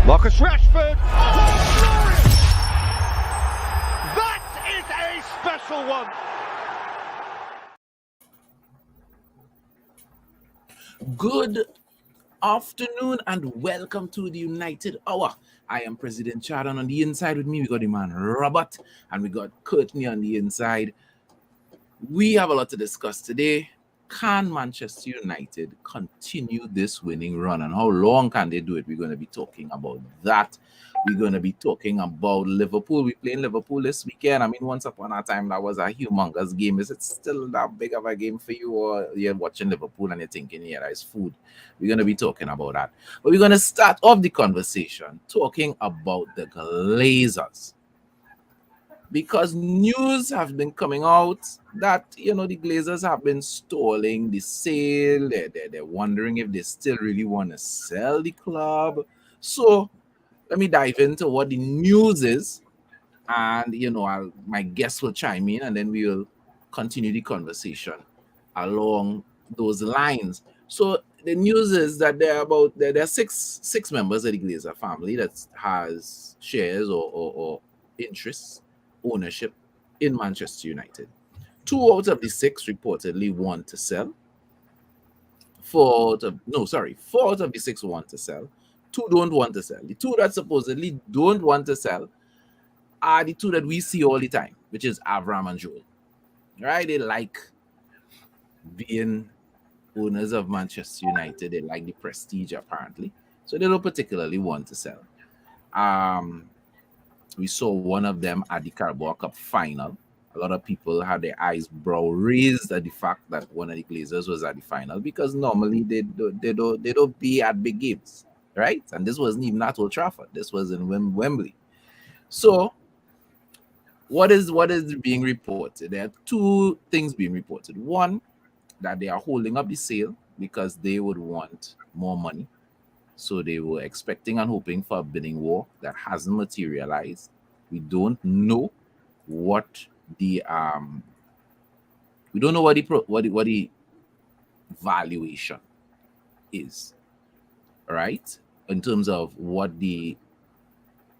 Marcus Rashford. Oh, glorious! That is a special one. Good afternoon and welcome to the United Hour. I am President Shotta, and on the inside with me we got the man Robert and we got Courtney on the inside. We have a lot to discuss today. Can Manchester United continue this winning run, and how long can they do it? We're going to be talking about that. We're going to be talking about Liverpool. We're playing Liverpool this weekend. I mean, once upon a time, that was a humongous game. Is it still that big of a game for you, or you're watching Liverpool and you're thinking, yeah, that's food? We're going to be talking about that. But we're going to start off the conversation talking about the Glazers. Because news have been coming out that, the Glazers have been stalling the sale. They're wondering if they still really want to sell the club. So let me dive into what the news is. And, my guests will chime in and then we will continue the conversation along those lines. So the news is that there are six members of the Glazer family that has shares or interests, ownership in Manchester United. 2 out of the 6 reportedly want to sell. 4 out of the 6 want to sell. 2 don't want to sell. The 2 that supposedly don't want to sell are the 2 that we see all the time, which is Avram and Joel. Right? They like being owners of Manchester United. They like the prestige, apparently. So they don't particularly want to sell. We saw one of them at the Carabao Cup final. A lot of people had their eyebrow raised at the fact that one of the Glazers was at the final, because normally they don't be at big games, right? And this wasn't even at Old Trafford. This was in Wembley. So what is being reported? There are 2 things being reported. One, that they are holding up the sale because they would want more money. So they were expecting and hoping for a bidding war that hasn't materialized. We don't know what the valuation is, right? In terms of what the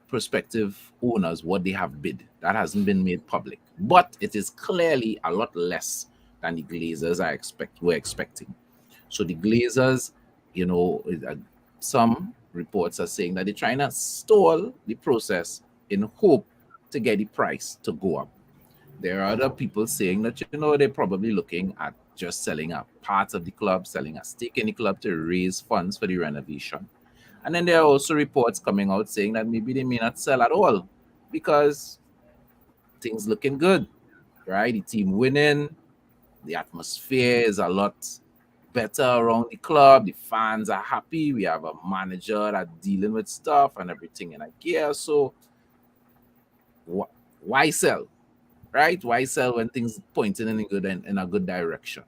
prospective owners, what they have bid. That hasn't been made public, but it is clearly a lot less than the Glazers were expecting. So the Glazers, some reports are saying that they're trying to stall the process in hope to get the price to go up. There are other people saying that, they're probably looking at just selling a part of the club, selling a stake in the club to raise funds for the renovation. And then there are also reports coming out saying that maybe they may not sell at all because things looking good, right? The team winning, the atmosphere is a lot better around the club. The fans are happy. We have a manager that's dealing with stuff and everything in a gear. So why sell, right? Why sell when things pointing in a good direction?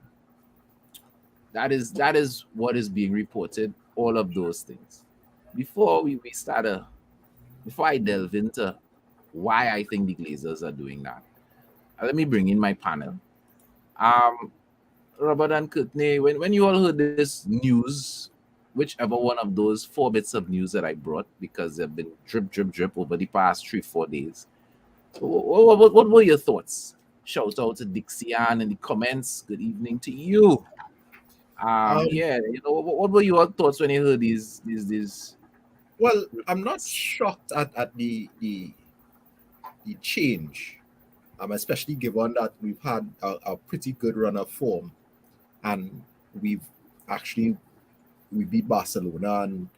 That is what is being reported. All of those things. Before I delve into why I think the Glazers are doing that, let me bring in my panel. Robert and Courtney, when you all heard this news, whichever one of those 4 bits of news that I brought, because they've been drip over the past 3-4 days, what were your thoughts? Shout out to Dixie Ann in the comments. Good evening to you. What were your thoughts when you heard these? Well, I'm not shocked at the change, especially given that we've had a pretty good run of form, and we beat Barcelona and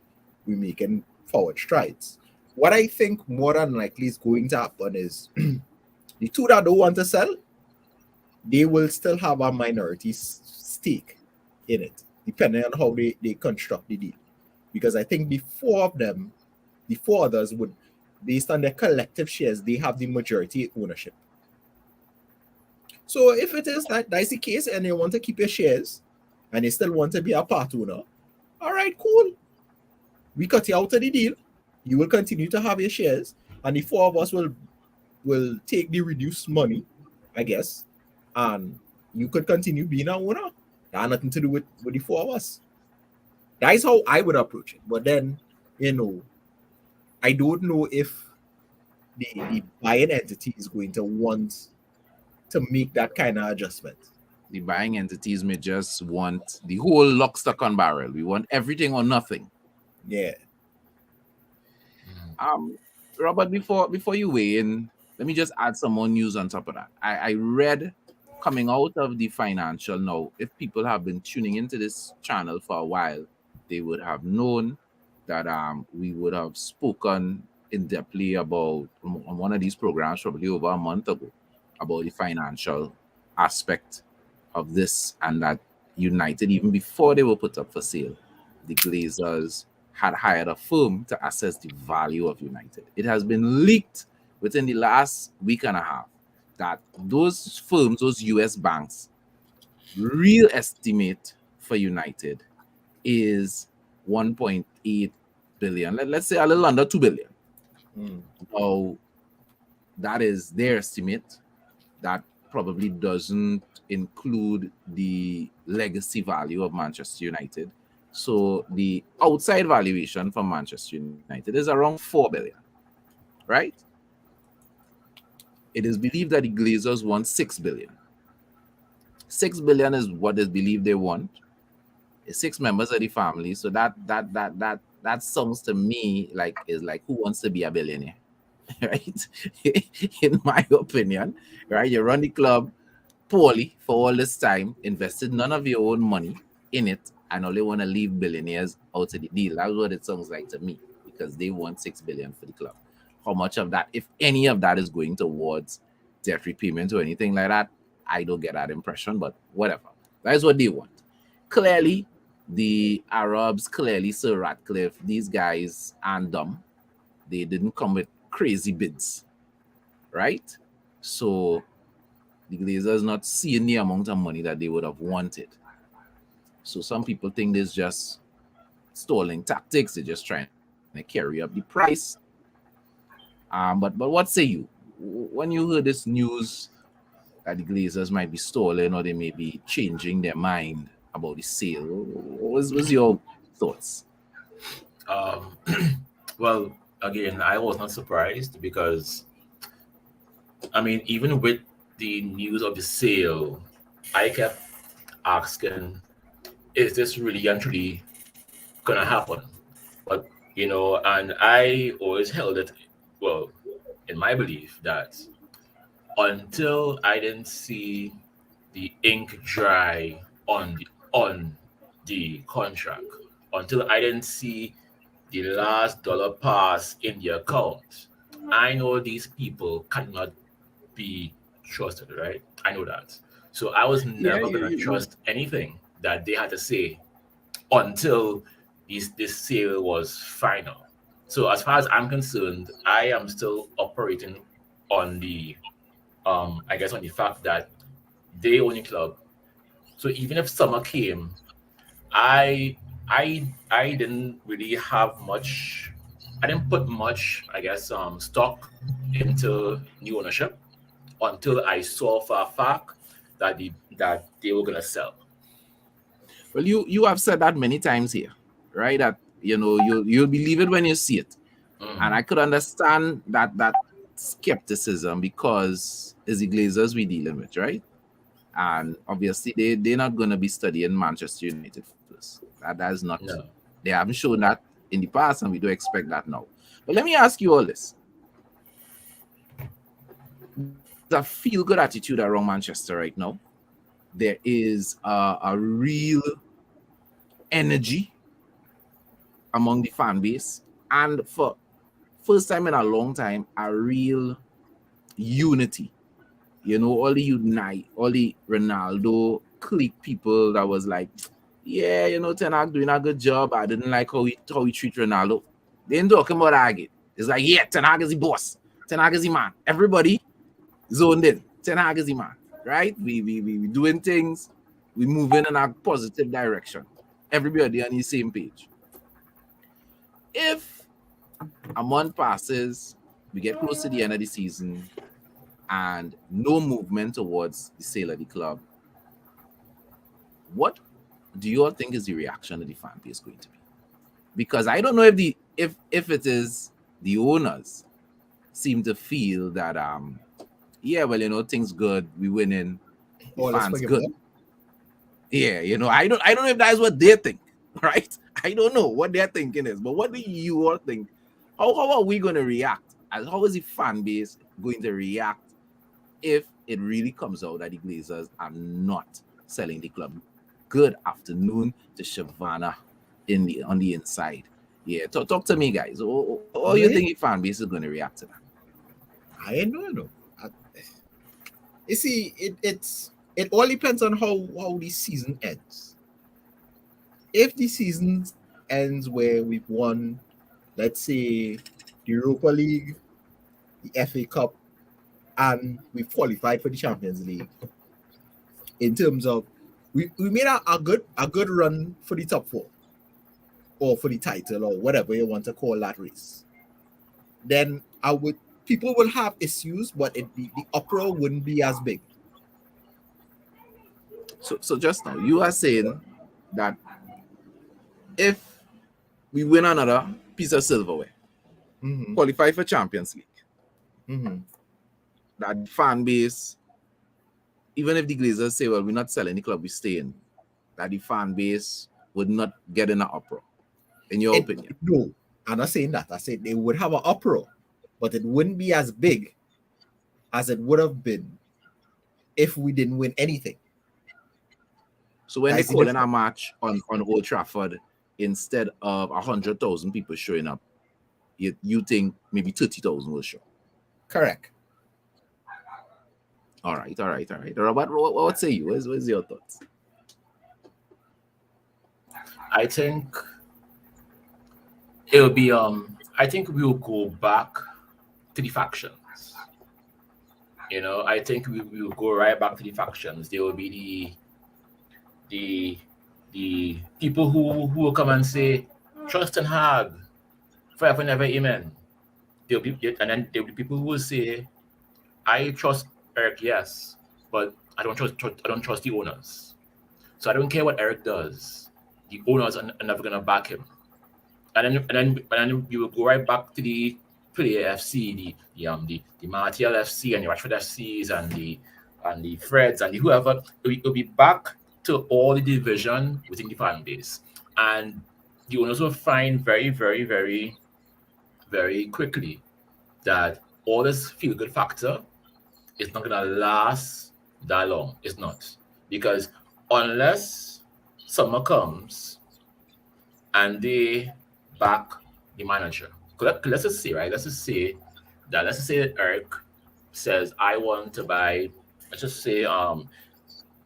we're making forward strides. What I think more than likely is going to happen is the 2 that don't want to sell, they will still have a minority stake in it, depending on how they construct the deal. Because I think the 4 others would, based on their collective shares, they have the majority ownership. So if it is that's the case and they want to keep your shares and they still want to be a part owner, all right, cool. We cut you out of the deal. You will continue to have your shares, and the 4 of us will take the reduced money, I guess, and you could continue being an owner. That had nothing to do with the 4 of us. That is how I would approach it. But then, I don't know if the buying entity is going to want to make that kind of adjustment. The buying entities may just want the whole lock, stock, and barrel. We want everything or nothing. Yeah. Robert, before you weigh in, let me just add some more news on top of that. I read coming out of the financial now. If people have been tuning into this channel for a while, they would have known that we would have spoken in depthly about on one of these programs probably over a month ago about the financial aspect of this, and that United, even before they were put up for sale, the Glazers had hired a firm to assess the value of United. It has been leaked within the last week and a half that those firms, those US banks, real estimate for United is 1.8 billion. Let's say a little under 2 billion. Now, that is their estimate. That probably doesn't include the legacy value of Manchester United. So the outside valuation for Manchester United is around 4 billion, right? It is believed that the Glazers want 6 billion. 6 billion is what is believed they want. It's 6 members of the family. So that sounds to me like who wants to be a billionaire, right? In my opinion, right? You run the club poorly for all this time, invested none of your own money in it, and only want to leave billionaires out of the deal. That's what it sounds like to me, because they want 6 billion for the club. How much of that, if any of that, is going towards debt repayment or anything like that, I don't get that impression, but whatever. That is what they want. Clearly, the Arabs, clearly Sir Ratcliffe, these guys aren't dumb. They didn't come with crazy bids, right? So the Glazers not seeing the amount of money that they would have wanted. So some people think this is just stalling tactics. They're just trying to carry up the price. But what say you? When you heard this news that the Glazers might be stalling or they may be changing their mind about the sale, what was your thoughts? Well, again, I was not surprised because, I mean, even with the news of the sale, I kept asking, is this really and truly gonna happen? But and I always held it, well, in my belief, that until I didn't see the ink dry on the contract, until I didn't see the last dollar pass in the account, I know these people cannot be trusted, right? I know that. So I was never gonna trust anything that they had to say until this sale was final. So as far as I'm concerned, I am still operating on the I guess on the fact that they own the club. So even if summer came, I didn't really have much. I didn't put much, I guess, stock into new ownership until I saw for a fact that they were gonna sell. Well, you have said that many times here, right? That you'll believe it when you see it. And I could understand that skepticism, because it's the Glazers we dealing with, right? And obviously they're not gonna be studying Manchester United first. That is not No. They haven't shown that in the past, and we do expect that now. But let me ask you all this. There's a feel-good attitude around Manchester right now. There is a real energy among the fan base, and for first time in a long time, a real unity. All the Ronaldo clique people that was like, yeah, Ten Hag doing a good job. I didn't like how he treat Ronaldo. They ain't talking about that again. It's like, yeah, Ten Hag is the boss. Ten Hag is the man. Everybody zoned in. Ten Hag is the man, right? We doing things. We moving in a positive direction. Everybody on the same page. If a month passes, we get close to the end of the season, and no movement towards the sale of the club, what do you all think is the reaction of the fan base going to be? Because I don't know if it is the owners seem to feel that yeah, well, things good, we winning, the All is fans good. forgiven. Yeah, I don't know if that's what they think, right? I don't know what their thinking is, but what do you all think? How are we going to react? And how is the fan base going to react if it really comes out that the Glazers are not selling the club? Good afternoon to Shavana on the inside. Yeah, talk to me, guys. How you think the fan base is going to react to that? I don't know. You see, it all depends on how the season ends. If the season ends where we've won, let's say, the Europa League, the FA Cup, and we've qualified for the Champions League, in terms of we made a good run for the top four, or for the title, or whatever you want to call that race, then people will have issues, but the uproar wouldn't be as big. So just now, you are saying that if we win another piece of silverware, qualify for Champions League, that fan base, even if the Glazers say, well, we're not selling the club, we're staying, that the fan base would not get in an uproar, in your opinion? No, I'm not saying that. I said they would have an uproar, but it wouldn't be as big as it would have been if we didn't win anything. So when they call in a match on Old Trafford, instead of 100,000 people showing up, you think maybe 30,000 will show? Correct. All right. Robert, what say you? What's your thoughts? I think it'll be I think we'll go back to the factions. I think we will go right back to the factions. There will be the people who will come and say, trust and hag, forever and ever, amen. And then there'll be people who will say, I trust Eric, yes, but I don't trust the owners. So I don't care what Eric does. The owners are never gonna back him. And then you will go right back to the Player FC, the Martial FC and the Rashford FCs and the Freds and the whoever. It will be back to all the division within the fan base. And the owners will find very, very, very, very quickly that all this feel-good factor is not going to last that long. It's not. Because unless summer comes and they back the manager, let's just say that Eric says, I want to buy, let's just say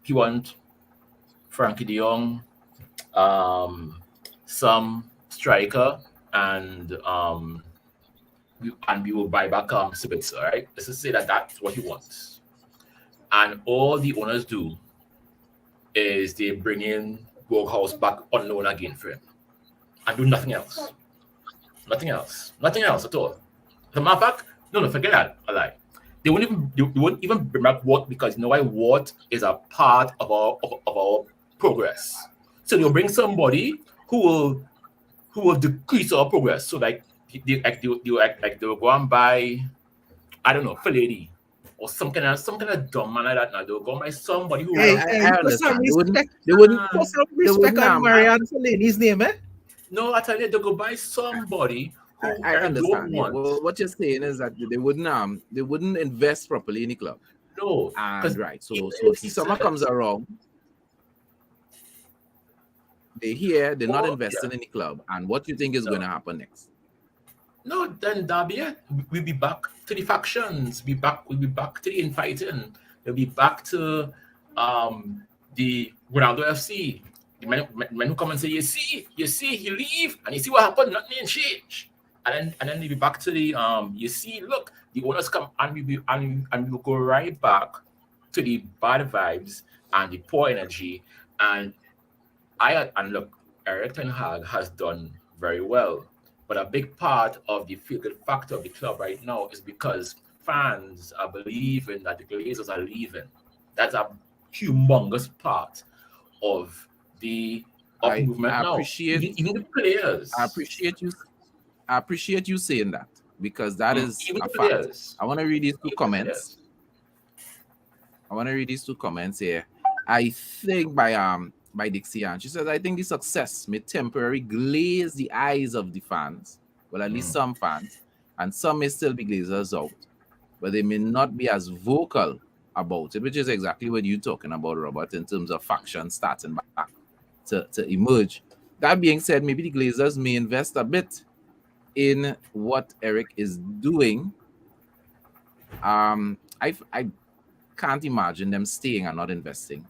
he wants Frankie de Jong, some striker, and we will buy back Sibitzer, right? Let's just say that that's what he wants. And all the owners do is they bring in Workhouse back on loan again for him and do nothing else. Nothing else at all. As a matter of fact, no, forget that. I lie. They wouldn't even bring back Watt because why Watt is a part of our progress. So they'll bring somebody who will decrease our progress. So they'll go and buy, I don't know, Filady or some kind of dumb man like that. Now they'll go and buy somebody who. Hey, put some respect on Marianne Fellaini's name, eh? No, I tell you, they'll go buy somebody. I understand. Well, what you're saying is that they wouldn't invest properly in the club. No, and right. So if the summer comes around, they're not investing in the club. And what do you think is going to happen next? No, then that'll be it. We'll be back to the factions. We'll be back to the infighting. We'll be back to the Ronaldo FC. The men who come and say, you see, he leave, and you see what happened, nothing change. And then we'll be back to the you see, look, the owners come and we will go right back to the bad vibes and the poor energy. And look, Eric Ten Hag has done very well. But a big part of the feel-good factor of the club right now is because fans are believing that the Glazers are leaving. That's a humongous part of the movement now. Even the players. I appreciate you saying that. because that is Even a the fact. players. I want to read these two Even the comments. players. I want to read these two comments here. I think by Dixie Ann. She says, I think the success may temporarily glaze the eyes of the fans, well, at least some fans, and some may still be glazers out, but they may not be as vocal about it, which is exactly what you're talking about, Robert, in terms of factions starting back to emerge. That being said, maybe the Glazers may invest a bit in what Eric is doing. I can't imagine them staying and not investing.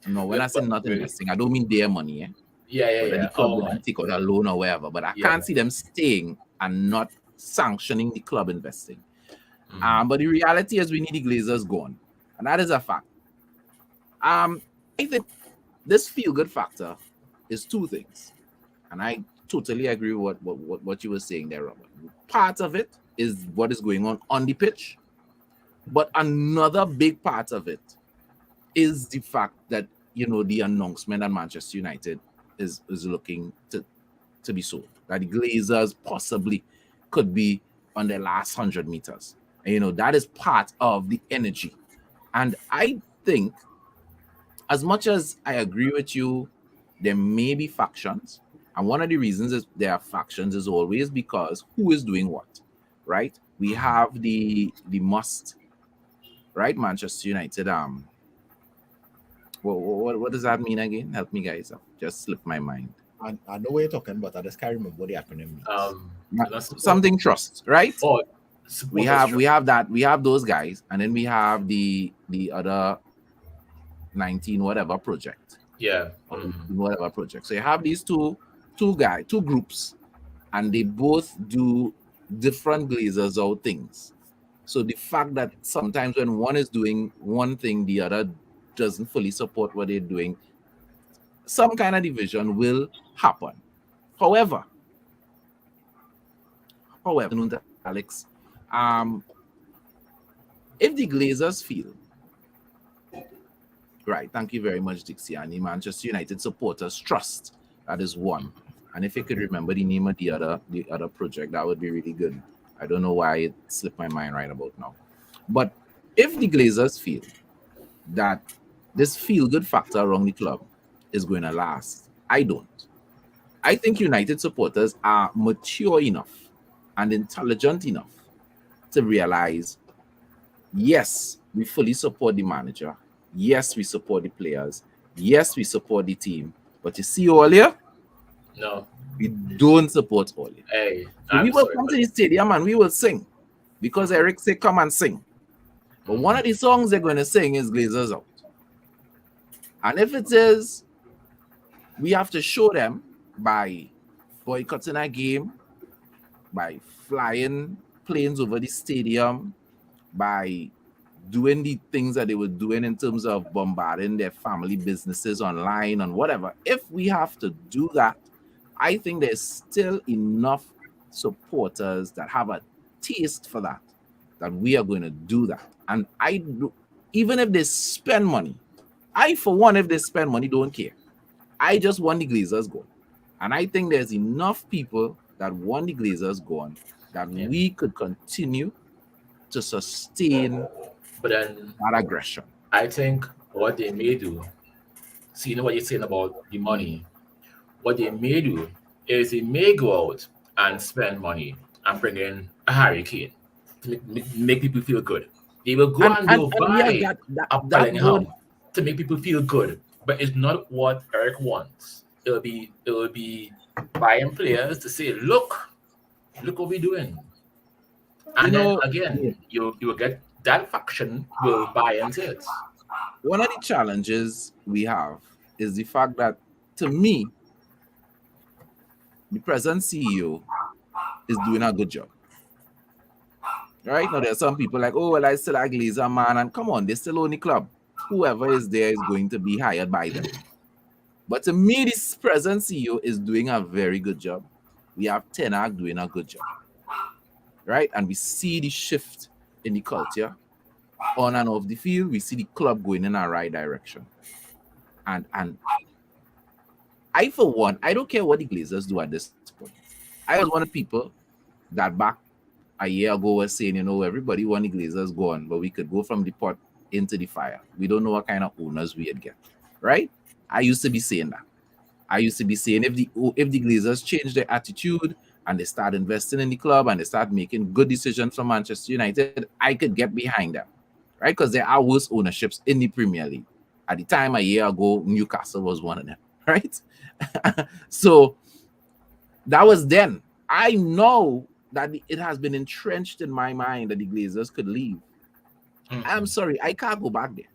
No, when I say not investing, I don't mean their money, Yeah. whether the club would take out a loan or whatever. But I can't see them staying and not sanctioning the club investing. But the reality is we need the Glazers gone, and that is a fact. I think this feel-good factor is two things, and I totally agree with what you were saying there, Robert. Part of it is what is going on the pitch, but another big part of it is the fact that the announcement that Manchester United is looking to be sold, that the Glazers possibly could be on their last 100 meters. And, that is part of the energy. And I think, as much as I agree with you, there may be factions. And one of the reasons is there are factions is always because who is doing what, right? We have the must, right? Manchester United. What does that mean again? Help me, guys. I've just slipped my mind. I know what you're talking about. I just can't remember what the acronym means. Something trust, right? Oh, we have that. We have those guys, and then we have the other 19 whatever project. Yeah. Whatever project. So you have these two groups, and they both do different Glazers out things. So the fact that sometimes when one is doing one thing, the other doesn't fully support what they're doing, some kind of division will happen. However, Alex, if the Glazers feel, right, thank you very much, Dixie, and the Manchester United supporters trust, that is one. And if you could remember the name of the other project, that would be really good. I don't know why it slipped my mind right about now. But if the Glazers feel that this feel-good factor around the club is going to last, I don't. I think United supporters are mature enough and intelligent enough to realize, yes, we fully support the manager. Yes, we support the players. Yes, we support the team. But you see earlier, no, we don't support earlier. Hey, we will come to the stadium and we will sing because Eric said, come and sing. But one of the songs they're going to sing is Glazers Out. And if it is, we have to show them by boycotting a game, by flying planes over the stadium, by doing the things that they were doing in terms of bombarding their family businesses online and whatever. If we have to do that, I think there's still enough supporters that have a taste for that we are going to do that. And even if they spend money, for one, if they spend money, don't care. I just want the Glazers gone. And I think there's enough people that want the Glazers gone that we could continue to sustain that aggression. I think what they may do, seeing what you're saying about the money, what they may do is they may go out and spend money and bring in a Harry Kane to make people feel good. They will go and they'll buy a Bellingham to make people feel good, but it's not what Eric wants. It will be buying players to say, look what we're doing, and then again you will get that faction will buy into it. One of the challenges we have is the fact that, to me, the present CEO is doing a good job. Right now, there are some people like, oh, well, I still a Glazer man, and come on, they still own the club. Whoever is there is going to be hired by them. But to me, this present CEO is doing a very good job. We have Ten Hag doing a good job. Right? And we see the shift in the culture on and off the field. We see the club going in a right direction. And I, for one, I don't care what the Glazers do at this point. I was one of the people that back a year ago was saying, everybody want the Glazers gone, but we could go from the pot into the fire. We don't know what kind of owners we'd get, right? I used to be saying that. I used to be saying if the Glazers change their attitude and they start investing in the club and they start making good decisions for Manchester United, I could get behind them, right? Because there are worse ownerships in the Premier League. At the time, a year ago, Newcastle was one of them, right? So that was then. I know that it has been entrenched in my mind that the Glazers could leave. Mm-hmm. I'm sorry, I can't go back there.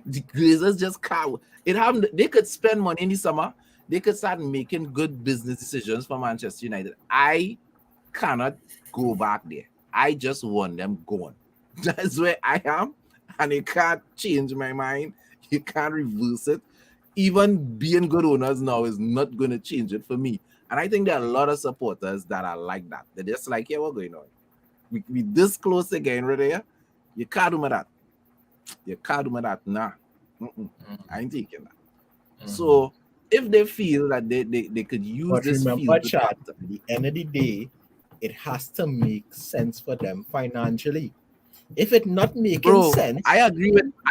The Glazers just can't. It happened. They could spend money in the summer. They could start making good business decisions for Manchester United. I cannot go back there. I just want them gone. That's where I am, and you can't change my mind. You can't reverse it. Even being good owners now is not going to change it for me. And I think there are a lot of supporters that are like that. They're just like, yeah, what's going on? We this close again right there. You can't do me that. You can't do me that. Nah. I ain't taking that. Mm-hmm. So if they feel that they could use but this remember, Chad, at the end of the day, it has to make sense for them financially. If it's not making sense, I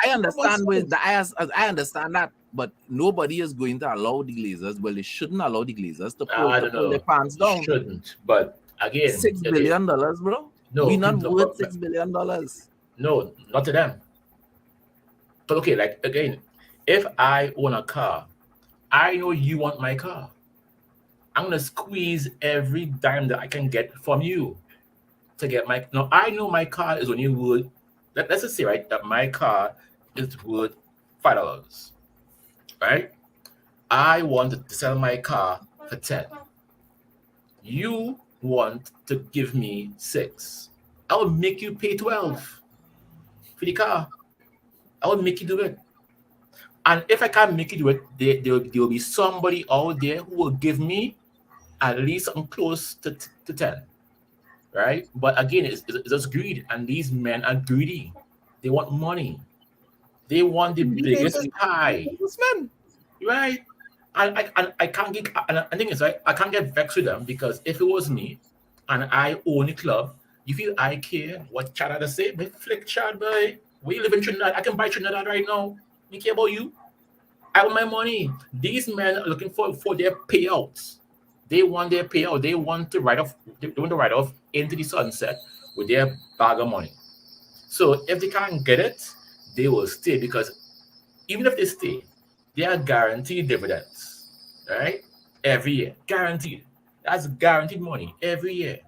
understand that, but nobody is going to allow the Glazers. Well, they shouldn't allow the Glazers to pull their pants down. Shouldn't, but again, $6 billion, bro. No, we're not worth $6 billion. No, not to them. But okay, like again, if I own a car, I know you want my car. I'm gonna squeeze every dime that I can get from you to get my. Now I know my car is only worth. Let's just say right that my car is worth $5, right? I want to sell my car for 10. You want to give me 6. I will make you pay 12 for the car. I will make you do it. And if I can't make you do it, there will be somebody out there who will give me at least something close to 10. Right? But again, it's just greed. And these men are greedy. They want money. They want the biggest pie. Right? I can't get, and I think it's right, I can't get vexed with them because if it was me and I own a club, you feel I care what Chad had to say? But flick Chad, boy. We live in Trinidad. I can buy Trinidad right now. We care about you. I want my money. These men are looking for their payouts. They want their payout. They want to write off. They want to write off into the sunset with their bag of money. So if they can't get it, they will stay because even if they stay, they are guaranteed dividends, right? Every year, guaranteed. That's guaranteed money every year.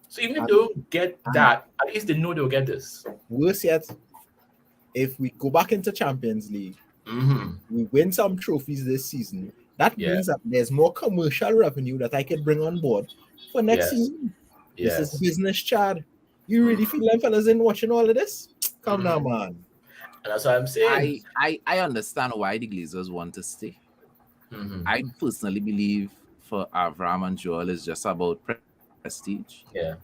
So even if they don't get that, at least they know they'll get this. Worse yet, if we go back into Champions League, we win some trophies this season, that means that there's more commercial revenue that I can bring on board for next season. This is business, Chad. You really feel like fellas in watching all of this? Come now, man. And that's what I'm saying. I understand why the Glazers want to stay. I personally believe for Avram and Joel is just about prestige. Yeah.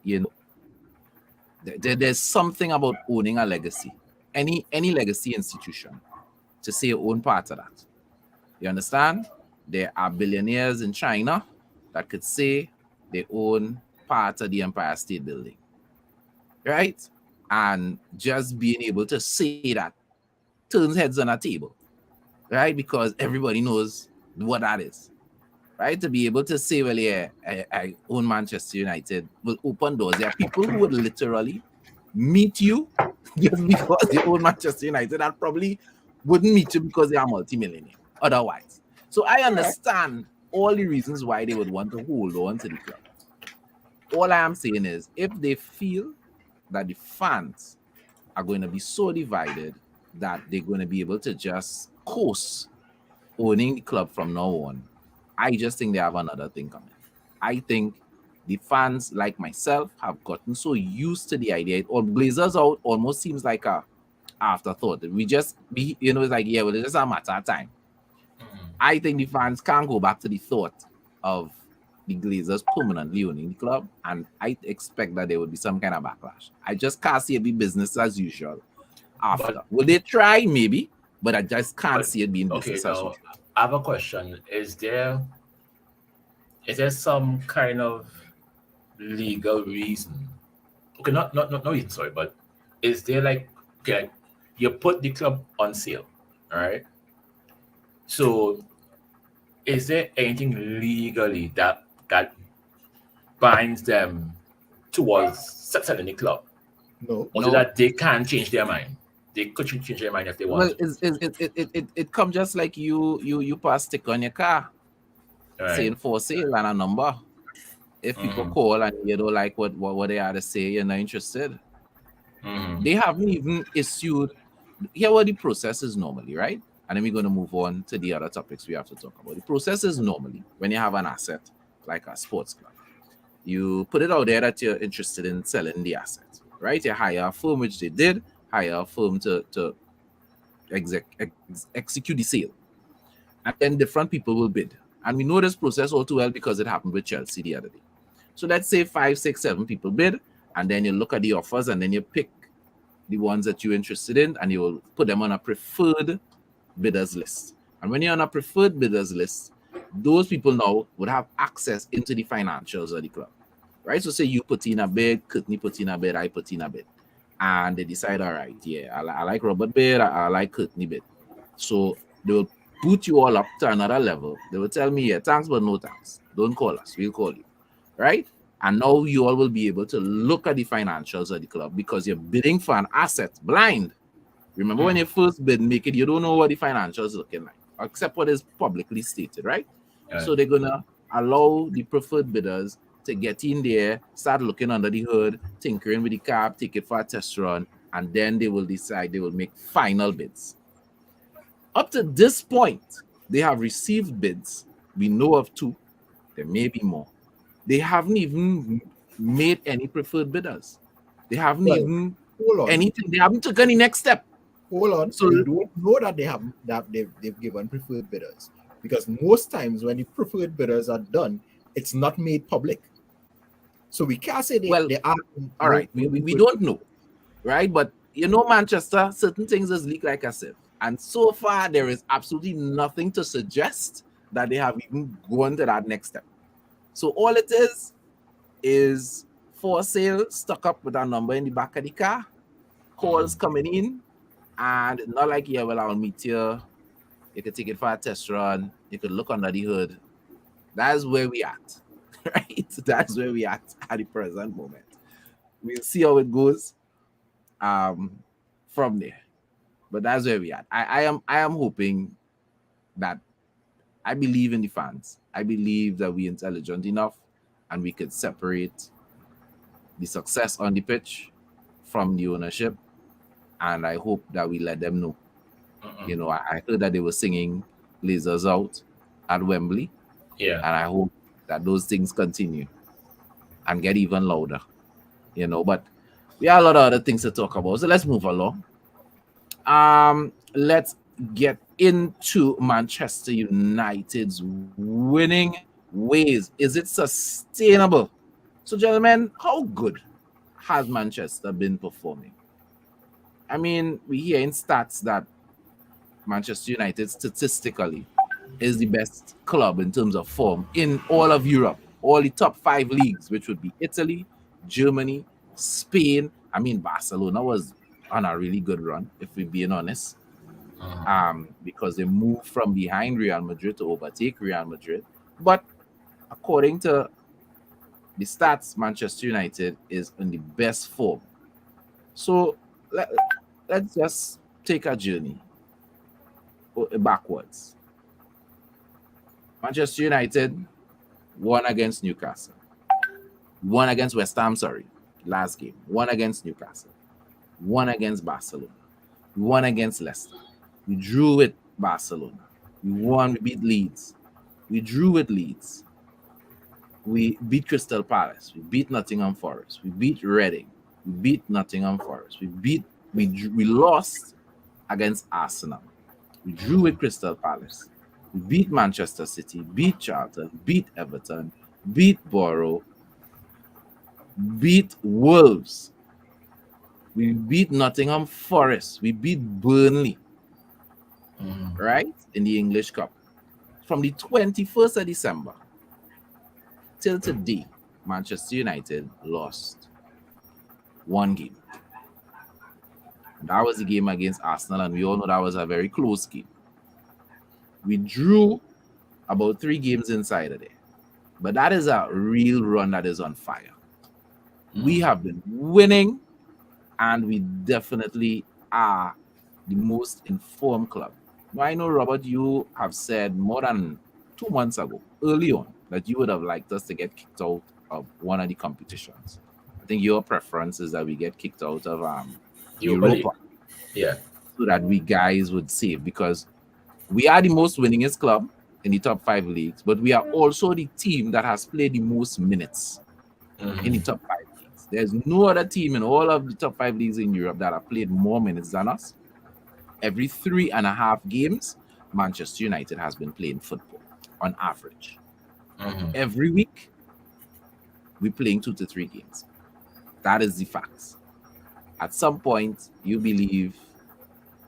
You know, there's something about owning a legacy. Any legacy institution, to say you own part of that. You understand? There are billionaires in China that could say they own part of the Empire State Building. Right? And just being able to say that turns heads on a table. Right? Because everybody knows what that is. Right? To be able to say, well, yeah, I own Manchester United will open doors. There are people who would literally meet you just because they own Manchester United that probably wouldn't meet you because they are multimillionaire otherwise. So I understand all the reasons why they would want to hold on to the club. All I am saying is if they feel that the fans are going to be so divided that they're going to be able to just coast owning the club from now on, I just think they have another thing coming. I think the fans, like myself, have gotten so used to the idea. Glazers out almost seems like a afterthought. We just be, it's like, yeah, well, it's just a matter of time. I think the fans can't go back to the thought of the Glazers permanently owning the club, and I expect that there would be some kind of backlash. I just can't see it be business as usual after. Will they try? Maybe, but I just can't see it being business as usual. I have a question. Is there some kind of legal reason? Okay, not no reason, sorry, but is there like, okay, like, you put the club on sale, all right? So is there anything legally that binds them towards selling the club? No. Or so No. that they can change their mind? They could change their mind if they want Well, to. it come just like you pass stick on your car All right. saying for sale and a number. If people Mhm. call and you don't like what they are to say, you're not interested. Mhm. They haven't even issued. Here what the process is normally, right? And then we're going to move on to the other topics we have to talk about. The process is normally when you have an asset like a sports club, you put it out there that you're interested in selling the asset, right? You hire a firm, which they did, hire a firm to execute the sale. And then different people will bid. And we know this process all too well because it happened with Chelsea the other day. So let's say 5, 6, 7 people bid, and then you look at the offers and then you pick the ones that you're interested in and you will put them on a preferred bidders list. And when you're on a preferred bidders list, those people now would have access into the financials of the club, right? So say you put in a bid, Courtney put in a bid, I put in a bid, and they decide, all right, yeah, I like Robert bid, I like Courtney bid. So they will put you all up to another level. They will tell me, yeah, thanks, but no thanks. Don't call us, we'll call you, right? And now you all will be able to look at the financials of the club because you're bidding for an asset blind. Remember when you first bid, make it, you don't know what the financials looking like, except what is publicly stated, right? Right. So they're gonna allow the preferred bidders to get in there, start looking under the hood, tinkering with the car, take it for a test run, and then they will decide, they will make final bids. Up to this point, they have received bids. We know of 2. There may be more. They haven't even made any preferred bidders. They haven't Well, even hold on. anything. They haven't taken any next step. Hold on. So- So we don't know that they've given preferred bidders, because most times when the preferred bidders are done, it's not made public. So we can't say Well, they are. All right, we don't know, right? But you know, Manchester, certain things is leak like a sieve. And so far, there is absolutely nothing to suggest that they have even gone to that next step. So all it is for sale, stuck up with a number in the back of the car, calls coming in, and not like, yeah, well, I'll meet you. You could take it for a test run. You could look under the hood. That's where we at, right? That's where we at the present moment. We'll see how it goes from there. But that's where we at. I am hoping that I believe in the fans. I believe that we're intelligent enough and we could separate the success on the pitch from the ownership. And I hope that we let them know. You know, I heard that they were singing Glazers out at Wembley. Yeah. And I hope that those things continue and get even louder. You know, but we have a lot of other things to talk about. So let's move along. Let's get into Manchester United's winning ways. Is it sustainable? So, gentlemen, how good has Manchester been performing? I mean, we hear in stats that Manchester United statistically is the best club in terms of form in all of Europe, all the top 5 leagues, which would be Italy, Germany, Spain. I mean, Barcelona was on a really good run, if we're being honest, because they moved from behind Real Madrid to overtake Real Madrid. But according to the stats, Manchester United is in the best form. So let's just take a journey backwards. Manchester United won against Newcastle, won against West Ham, last game, won against Newcastle, won against Barcelona, we won against Leicester, we drew with Barcelona, we beat Leeds, we drew with Leeds, we beat Crystal Palace, we beat Nottingham Forest, we beat Reading, we beat Nottingham Forest, we lost against Arsenal, we drew with Crystal Palace, we beat Manchester City, beat Charlton, beat Everton, beat Borough, beat Wolves, we beat Nottingham Forest, we beat Burnley, right, in the English Cup. From the 21st of December till today, Manchester United lost one game. That was the game against Arsenal, and we all know that was a very close game. We drew about 3 games inside of there. But that is a real run that is on fire. We have been winning, and we definitely are the most informed club. Now, I know, Robert, you have said more than 2 months ago, early on, that you would have liked us to get kicked out of one of the competitions. I think your preference is that we get kicked out of Europa. Yeah. So that we guys would save, because we are the most winningest club in the top 5 leagues, but we are also the team that has played the most minutes in the top 5 leagues. There's no other team in all of the top 5 leagues in Europe that have played more minutes than us. Every 3.5 games, Manchester United has been playing football on average. Every week, we're playing 2 to 3 games. That is the facts. At some point, you believe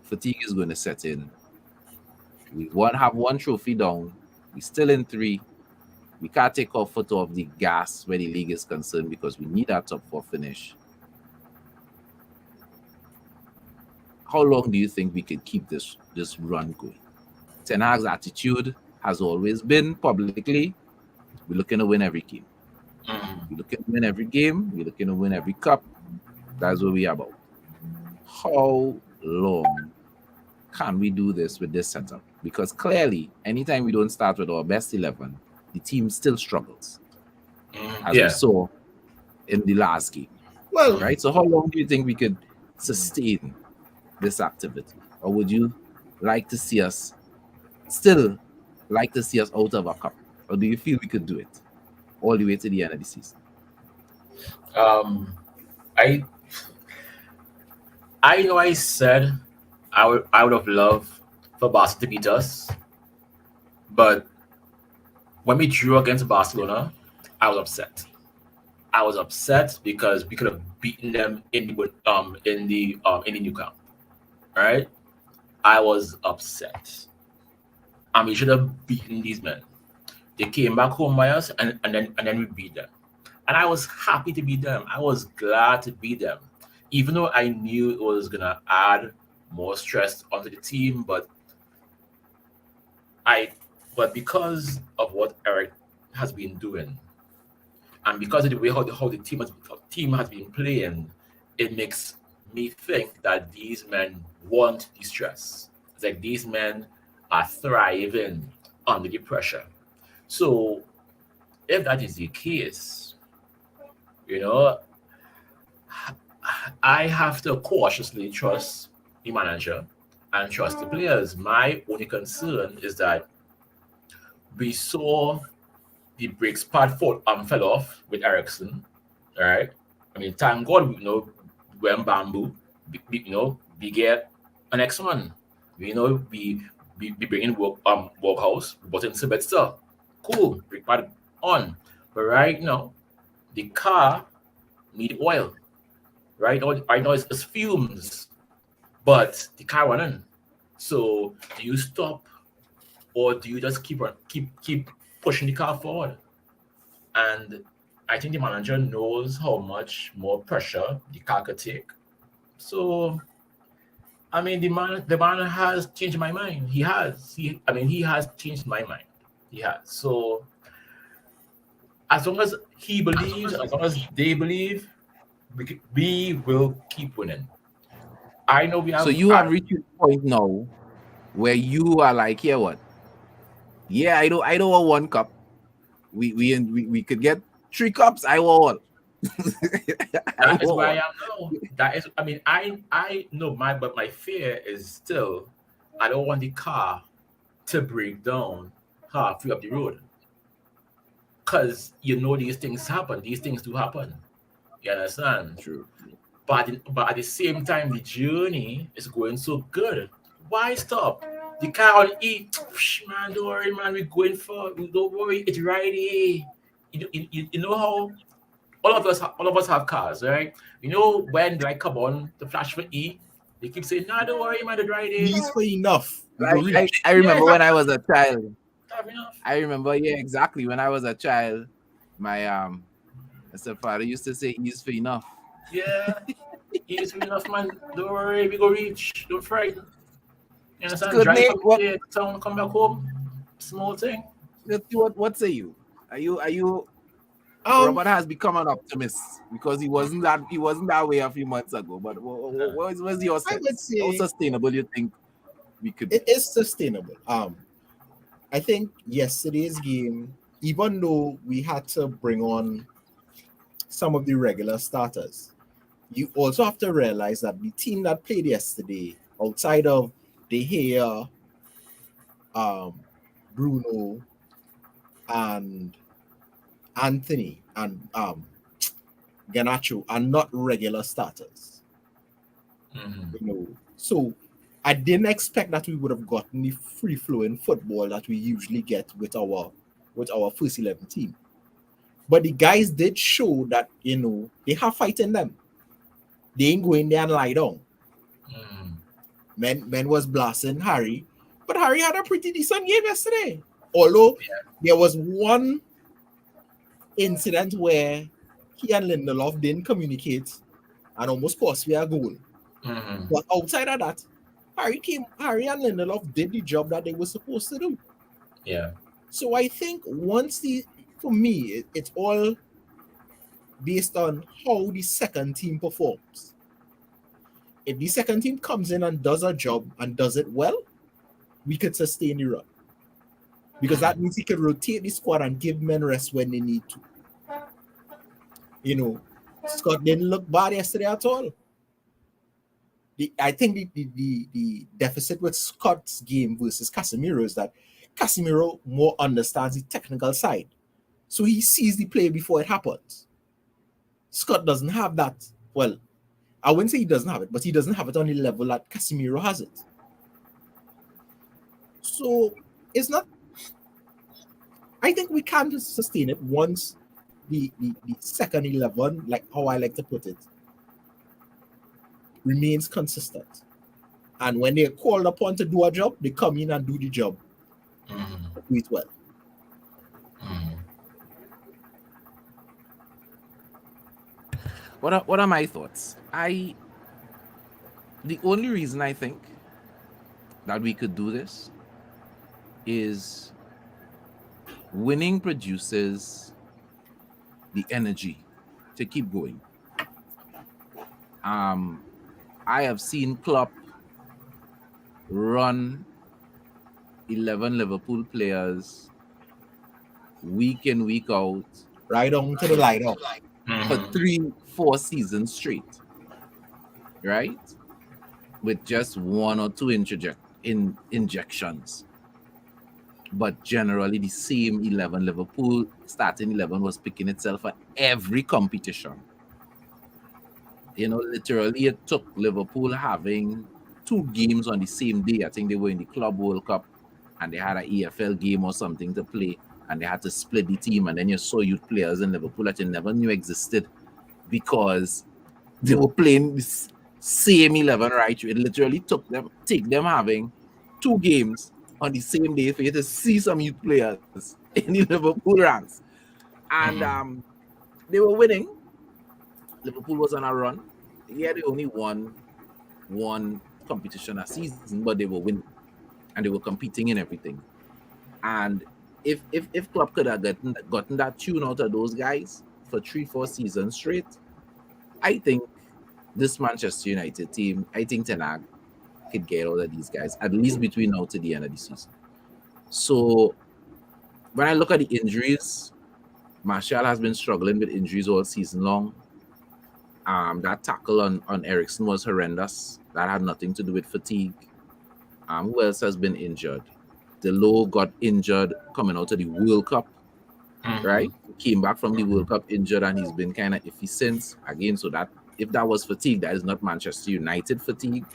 fatigue is going to set in. We have 1 trophy down. We're still in 3. We can't take our foot off the gas where the league is concerned, because we need our top 4 finish. How long do you think we could keep this run going? Ten Hag's attitude has always been publicly, we're looking to win every game. We're looking to win every game. We're looking to win every cup. That's what we're about. How long can we do this with this setup? Because clearly, anytime we don't start with our best 11, the team still struggles, as we saw in the last game. Well, right? So how long do you think we could sustain this activity? Or would you like to see us out of a cup? Or do you feel we could do it all the way to the end of the season? I know I said I would have loved for Barca to beat us, but when we drew against Barcelona, I was upset. I was upset because we could have beaten them in the new camp, right? I was upset, and we should have beaten these men. They came back home by us, and then we beat them, and I was happy to beat them. I was glad to beat them, even though I knew it was gonna add more stress onto the team, but because of what Eric has been doing, and because of the way how the team has been playing, it makes me think that these men want the stress. It's like these men are thriving under the pressure. So if that is the case, I have to cautiously trust the manager and trust the players. My only concern is that we saw the brakes pad fell off with Ericsson. All right. I mean, thank God, when Bamboo, we get an next one. We bring in Workhouse, we brought in Sylvester. Cool, brake pad on. But right now, the car need oil. Right now it's fumes, but the car running. So do you stop, or do you just keep pushing the car forward? And I think the manager knows how much more pressure the car could take. So, I mean, the man has changed my mind. He has changed my mind. He has. So, as long as he believes, as long as they believe, we will keep winning. I know we have. So you have reached a point now where you are like, yeah, what? Yeah, I don't want 1 cup. We could get 3 cups. I want 1. That is where I am now. That is, I mean, I know but my fear is still, I don't want the car to break down halfway up the road. Because these things happen. These things do happen. You understand? True. But at the same time, the journey is going so good. Why stop? The car on E, man, don't worry, man. We're going for. Don't worry, it's right here. You know how all of us have cars, right? When I come on the flash for E, they keep saying, "No, don't worry, man. It's right here." He's for enough. I remember when I was a child. Have enough. I remember, yeah, exactly. When I was a child, my As the father used to say, he's for enough. Yeah, he's enough, man. Don't worry, we go reach. Don't frighten. You understand? Good, Drive mate. from here, town, come back home. Small thing. What say you? Are you Um, Robert has become an optimist because he wasn't that way a few months ago. But what's your I would sense? How say sustainable you think we could be? it is sustainable. I think yesterday's game, even though we had to bring on some of the regular starters, you also have to realize that the team that played yesterday, outside of De Gea, Bruno, and Anthony, and Garnacho, are not regular starters. So I didn't expect that we would have gotten the free flowing football that we usually get with our first 11 team. But the guys did show that they have fight in them. They ain't going there and lie down. Men was blasting Harry, but Harry had a pretty decent game yesterday. Although there was one incident where he and Lindelof didn't communicate and almost cost me a goal. But outside of that, Harry and Lindelof did the job that they were supposed to do. Yeah. So I think for me, it's all based on how the second team performs. If the second team comes in and does a job and does it well, we could sustain the run. Because that means he could rotate the squad and give men rest when they need to. Scott didn't look bad yesterday at all. I think the deficit with Scott's game versus Casemiro is that Casemiro more understands the technical side. So he sees the play before it happens. Scott doesn't have that. Well, I wouldn't say he doesn't have it, but he doesn't have it on the level that Casemiro has it. So it's not. I think we can sustain it once the second 11, like how I like to put it, remains consistent. And when they're called upon to do a job, they come in and do the job. Do it well. What are my thoughts? The only reason I think that we could do this is winning produces the energy to keep going. I have seen Klopp run 11 Liverpool players week in, week out, right on to the light up for 3-4 seasons straight, right? With just one or two injections. But generally, the same 11 Liverpool starting 11 was picking itself for every competition. Literally, it took Liverpool having 2 games on the same day. I think they were in the Club World Cup and they had an EFL game or something to play, and they had to split the team. And then you saw youth players in Liverpool that you never knew existed because they were playing this same 11, right? It literally take them having 2 games on the same day for you to see some youth players in the Liverpool ranks. And they were winning. Liverpool was on a run. Yeah, they only won one competition a season, but they were winning. And they were competing in everything. And if Klopp could have gotten that tune out of those guys for 3-4 seasons straight, I think this Manchester United team, I think Ten Hag could get all of these guys, at least between now to the end of the season. So when I look at the injuries, Martial has been struggling with injuries all season long. That tackle on Eriksen was horrendous. That had nothing to do with fatigue. Who else has been injured? Delo got injured coming out of the World Cup, right? Came back from the World Cup injured, and he's been kind of iffy since. Again, so that if that was fatigue, that is not Manchester United fatigue.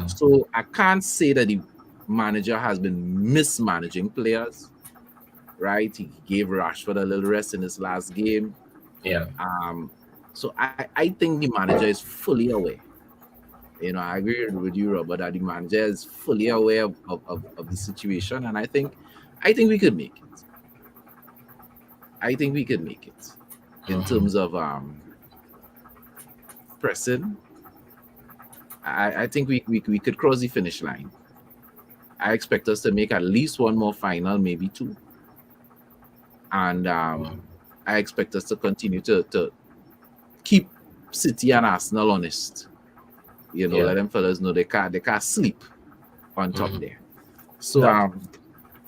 So I can't say that the manager has been mismanaging players, right? He gave Rashford a little rest in his last game. Yeah. So I think the manager is fully aware. I agree with you, Robert, that the manager is fully aware of the situation, and I think we could make it. in terms of pressing, I think we could cross the finish line. I expect us to make at least one more final, maybe two. And I expect us to continue to keep City and Arsenal honest. You know, let them fellas know they can't sleep on top there. So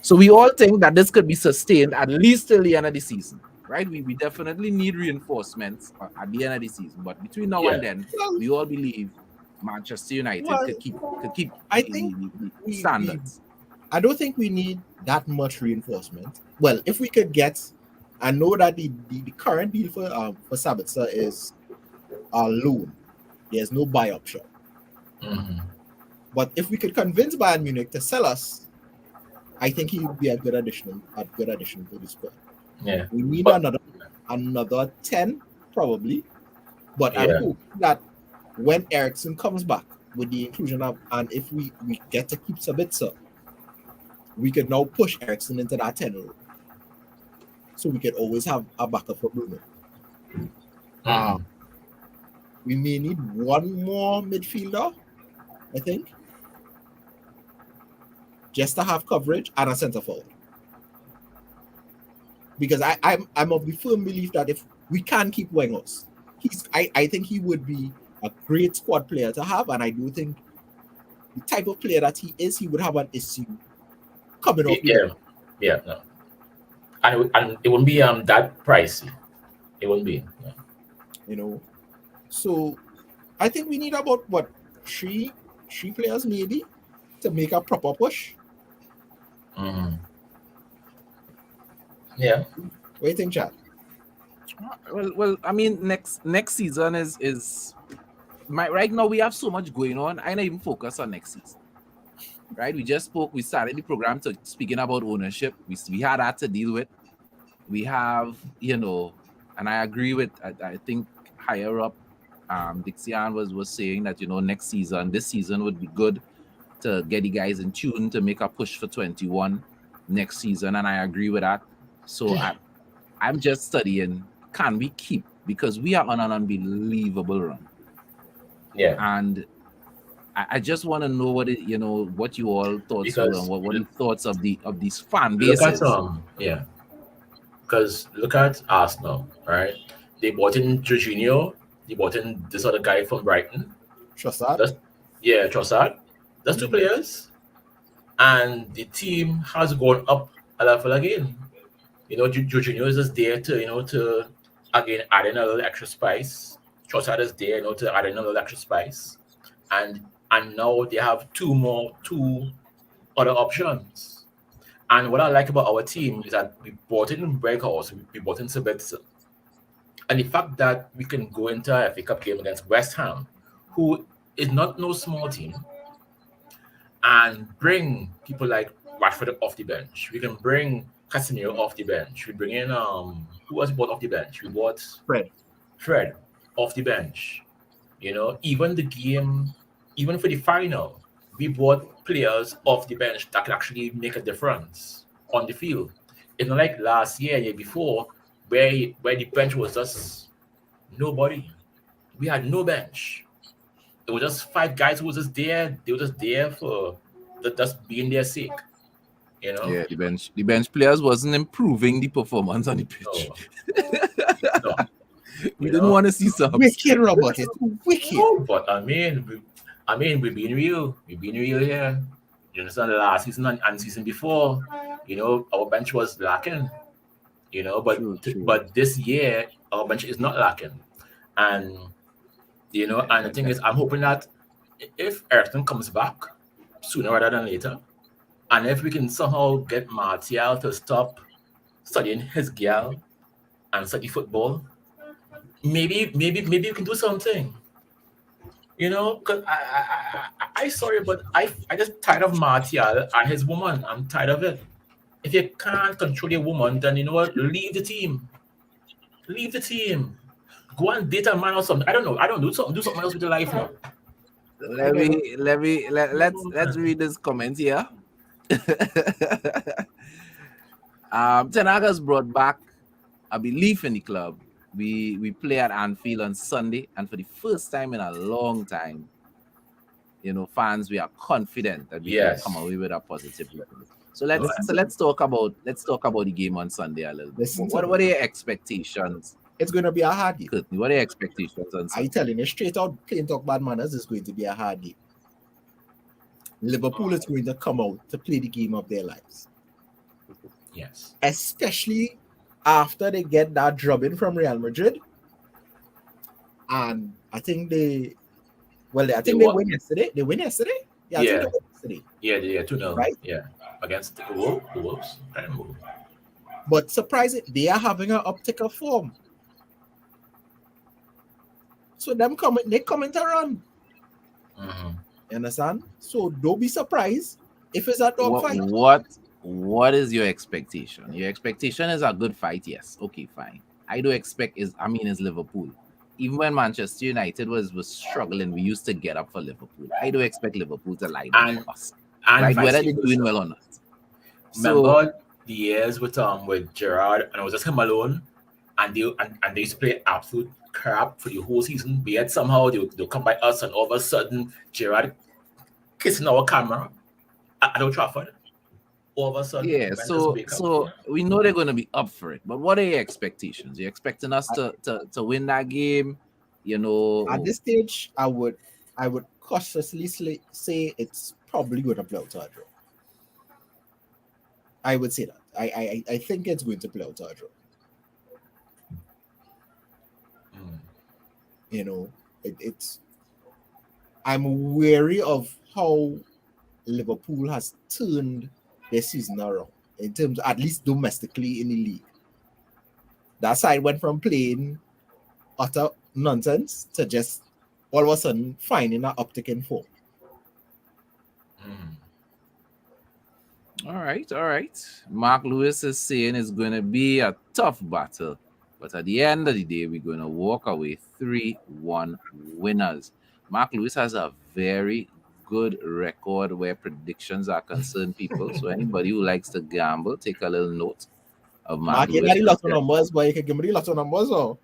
so we all think that this could be sustained at least till the end of the season, right? We definitely need reinforcements at the end of the season, but between now and then, we all believe Manchester United could keep I think the standards. I don't think we need that much reinforcement. Well, if we could get, I know that the current deal for Sabitzer is a loan. There's no buy option. But if we could convince Bayern Munich to sell us, I think he would be a good addition to the squad. Yeah. We need another 10 probably. But I hope that when Eriksen comes back with the inclusion of, and if we get to keep Sabitzer, we could now push Eriksen into that 10 role. So we could always have a backup for Bruno. We may need one more midfielder, I think, just to have coverage and a centre forward. Because I'm of the firm belief that if we can keep Weghorst, I think he would be a great squad player to have, and I do think the type of player that he is, he would have an issue coming off. No. And it wouldn't be that pricey. It wouldn't be. Yeah. You know. So I think we need about three players maybe to make a proper push. Yeah. What do you think, Chad? Well, I mean, next season is right now we have so much going on. I don't even focus on next season. Right? We started the program speaking about ownership. We had that to deal with. We have, and I agree with, I think higher up, Dixian was saying that, this season would be good to get the guys in tune to make a push for 21 next season, and I agree with that. So I'm just studying, can we keep, because we are on an unbelievable run. Yeah. And I just want to know what you all thoughts were, and what are the thoughts of these fan bases. Because look at Arsenal, right? They bought in Jorginho. They bought in this other guy from Brighton. Trossard. Trossard. That's two players. And the team has gone up a level again. Jorginho is just there to again add in a little extra spice. Trossard is there, to add in a little extra spice. And now they have two other options. And what I like about our team is that we bought in Weghorst, we bought in Sabitzer. And the fact that we can go into a FA Cup game against West Ham, who is not no small team, and bring people like Rashford off the bench. We can bring Casemiro off the bench. We bring in who was bought off the bench? We bought Fred off the bench. Even the game, even for the final, we brought players off the bench that could actually make a difference on the field. It's not like last year before, where the bench was just nobody. We had no bench. It was just 5 guys who was just there. They were just there for just being their sake. Yeah, the bench players wasn't improving the performance on the pitch. No. We didn't want to see some wicked, Robert. It's wicked. No, but I mean, we've been real. We've been real here. You understand? The last season and season before, our bench was lacking. But True. But this year our bench is not lacking, and and the thing is, I'm hoping that if Eriksen comes back sooner rather than later, and if we can somehow get Martial to stop studying his girl and study football, maybe we can do something. Because I sorry, but I just tired of Martial and his woman. I'm tired of it. If you can't control your woman, then you know what? Leave the team. Leave the team. Go and date a man or something. I don't know. Do something else with your life now. Let's read this comment here. Ten Hag has brought back a belief in the club we play at Anfield on Sunday, and for the first time in a long time, fans, we are confident that we can Yes. come away with a positive result. So No, let's talk about the game on Sunday a little bit. Listen to What me. are your expectations, It's going to be a hard game. Courtney? What are your expectations on I Sunday? telling you straight out, plain talk bad manners, is going to be a hard game. Liverpool is going to come out to play the game of their lives, yes. especially after they get that drubbing from Real Madrid. And I think they win yesterday. They win yesterday. Yeah, I think Yeah. they win yesterday. Yeah, 2-0. Right? Yeah. Against the Wolves. I don't know. But surprising, they are having an uptick of form. So they coming to run. Mm-hmm. You understand? So don't be surprised if it's a dog fight. What is your expectation? Your expectation is a good fight, yes. Okay, fine. I do expect is Liverpool. Even when Manchester United was struggling, we used to get up for Liverpool. I do expect Liverpool to lie down for us. And Right? vice Whether they're versa. doing well or not. So Remember the years with Gerrard, and it was just him alone, and they used to play absolute crap for the whole season. Yet somehow they'll come by us, and all of a sudden Gerrard kissing our camera at Old Trafford. All of a sudden, yeah, so we know they're gonna be up for it. But what are your expectations? You're expecting us to win that game? At this stage, I would cautiously say it's probably going to play out to a draw. I would say that. I think it's going to play out to a draw. It's. I'm wary of how Liverpool has turned their season around in terms, at least domestically in the league. That side went from playing utter nonsense to just all of a sudden finding an uptick in form. All right. Mark Lewis is saying it's going to be a tough battle, but at the end of the day, we're going to walk away 3-1 winners. Mark Lewis has a very good record where predictions are concerned, people. So anybody who likes to gamble, take a little note of Mark You Lewis. got lots of numbers, but you can give me lots of numbers. Oh.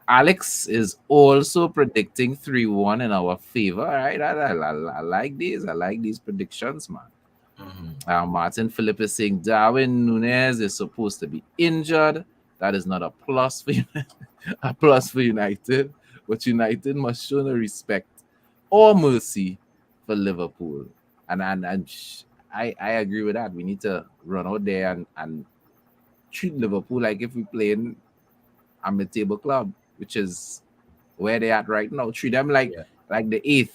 Alex is also predicting 3-1 in our favor. All right, I like these. I like these predictions, man. Martin Phillip is saying Darwin Núñez is supposed to be injured. That is not a plus for United, but United must show no respect or mercy for Liverpool. And I agree with that. We need to run out there and treat Liverpool like if we play in a mid-table club, which is where they're at right now. Treat them like the 8th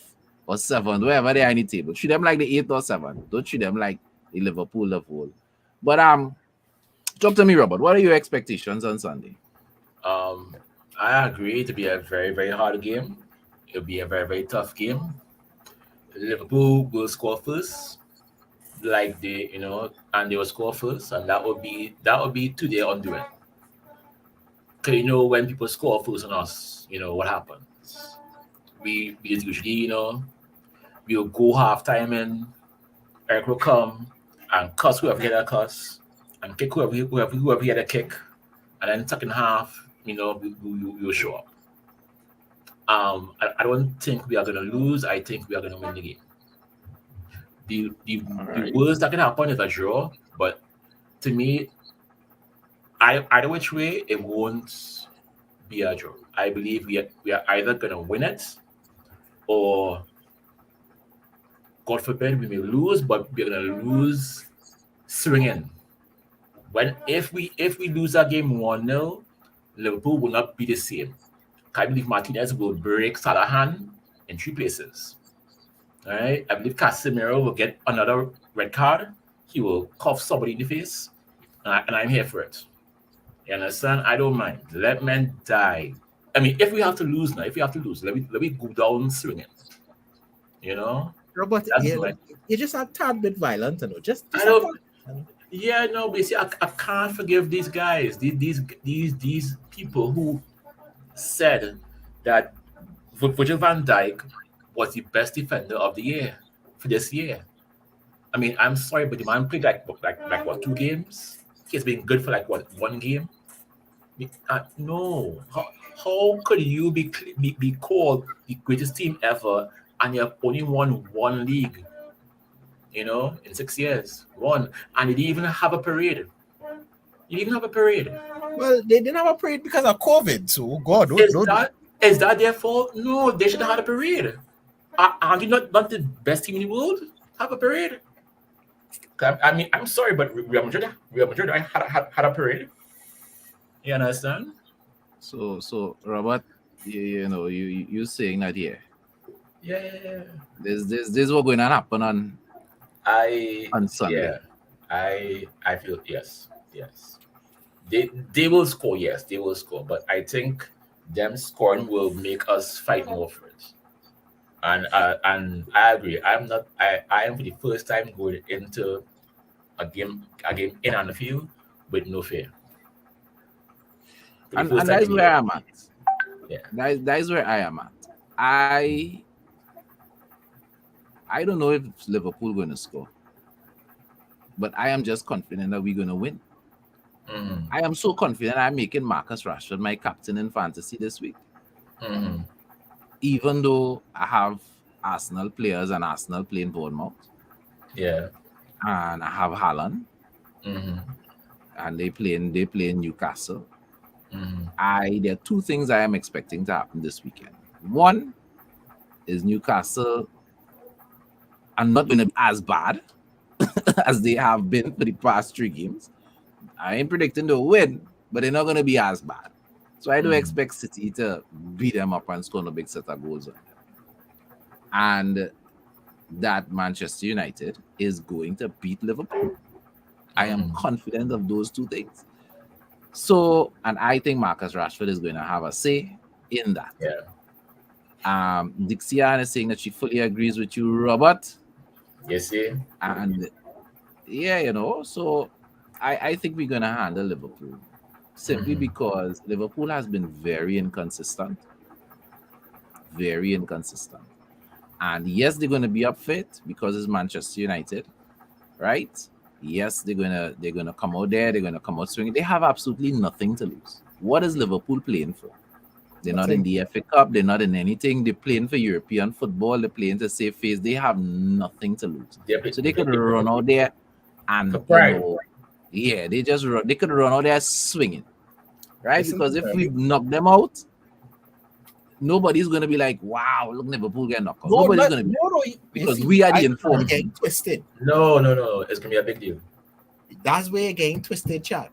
or 7th, wherever they are in the table. Treat them like the 8th or 7th. Don't treat them like the Liverpool of old. But talk to me, Robert. What are your expectations on Sunday? I agree. It'll be a very, very hard game. It'll be a very, very tough game. Liverpool will score first, and they will score first, and that would be to their undoing. Because when people score first on us, what happens? We usually, we'll go halftime in, Eric will come and cuss whoever get a cuss and kick whoever get a kick, and then second half, we'll show up. I don't think we are going to lose. I think we are going to win the game. The worst that can happen is a draw, but to me, either which way, it won't be a draw. I believe we are either going to win it, or God forbid we may lose, but we're going to lose swinging. If we lose that game 1-0, Liverpool will not be the same. I believe Martinez will break Salah's hand in 3 places. All right. I believe Casemiro will get another red card. He will cuff somebody in the face, and I'm here for it. You understand? I don't mind. Let men die. I mean, if we have to lose, let me go down swinging. Robert, you just a tad bit violent, Just I don't. Yeah, no, but see, I can't forgive these guys. These people who said that Virgil van Dijk was the best defender of the year for this year. I mean, I'm sorry, but the man played like what, 2 games? He's been good for 1 game. No. How could you be called the greatest team ever and you have only won one league? In 6 years, one, and you didn't even have a parade. You didn't even have a parade. Well, they didn't have a parade because of COVID. So God, Is that their fault? No, they should have had a parade. Are you not the best team in the world? Have a parade. I mean, I'm sorry, but Real Madrid had a parade. You understand? So Robert, you saying that here? Yeah. This what going to happen on Sunday. Yeah, I feel yes. They will score, yes, they will score, but I think them scoring will make us fight more for it. And I agree. I am for the first time going into a game in on the field with no fear. And that's where I'm at. Yeah. That is where I am at. I don't know if Liverpool going to score, but I am just confident that we're going to win. Mm-hmm. I am so confident I'm making Marcus Rashford my captain in fantasy this week. Mm-hmm. Even though I have Arsenal players and Arsenal playing Bournemouth. Yeah. And I have Haaland. Mm-hmm. And they play Newcastle. Mm-hmm. There are two things I am expecting to happen this weekend. One is Newcastle are not going to be as bad as they have been for the past 3 games. I ain't predicting they'll win, but they're not going to be as bad. So I do expect City to beat them up and score a big set of goals on them. And that Manchester United is going to beat Liverpool. I am confident of those two things. So, and I think Marcus Rashford is going to have a say in that. Yeah. Dixian is saying that she fully agrees with you, Robert. Yes, yeah. And yeah, so I think we're going to handle Liverpool simply because Liverpool has been very inconsistent. Very inconsistent. And yes, they're going to be up fit because it's Manchester United, right? Yes, they're gonna come out there. They're gonna come out swinging. They have absolutely nothing to lose. What is Liverpool playing for? They're not in the FA Cup. They're not in anything. They're playing for European football. They're playing to save face. They have nothing to lose. So they could run out there and they could run out there swinging, right? Because if we knock them out, nobody's gonna be like, "Wow, look, Liverpool get knocked out." Nobody's gonna be because we are the informed. Getting twisted. No, it's gonna be a big deal. That's where you're getting twisted, chat.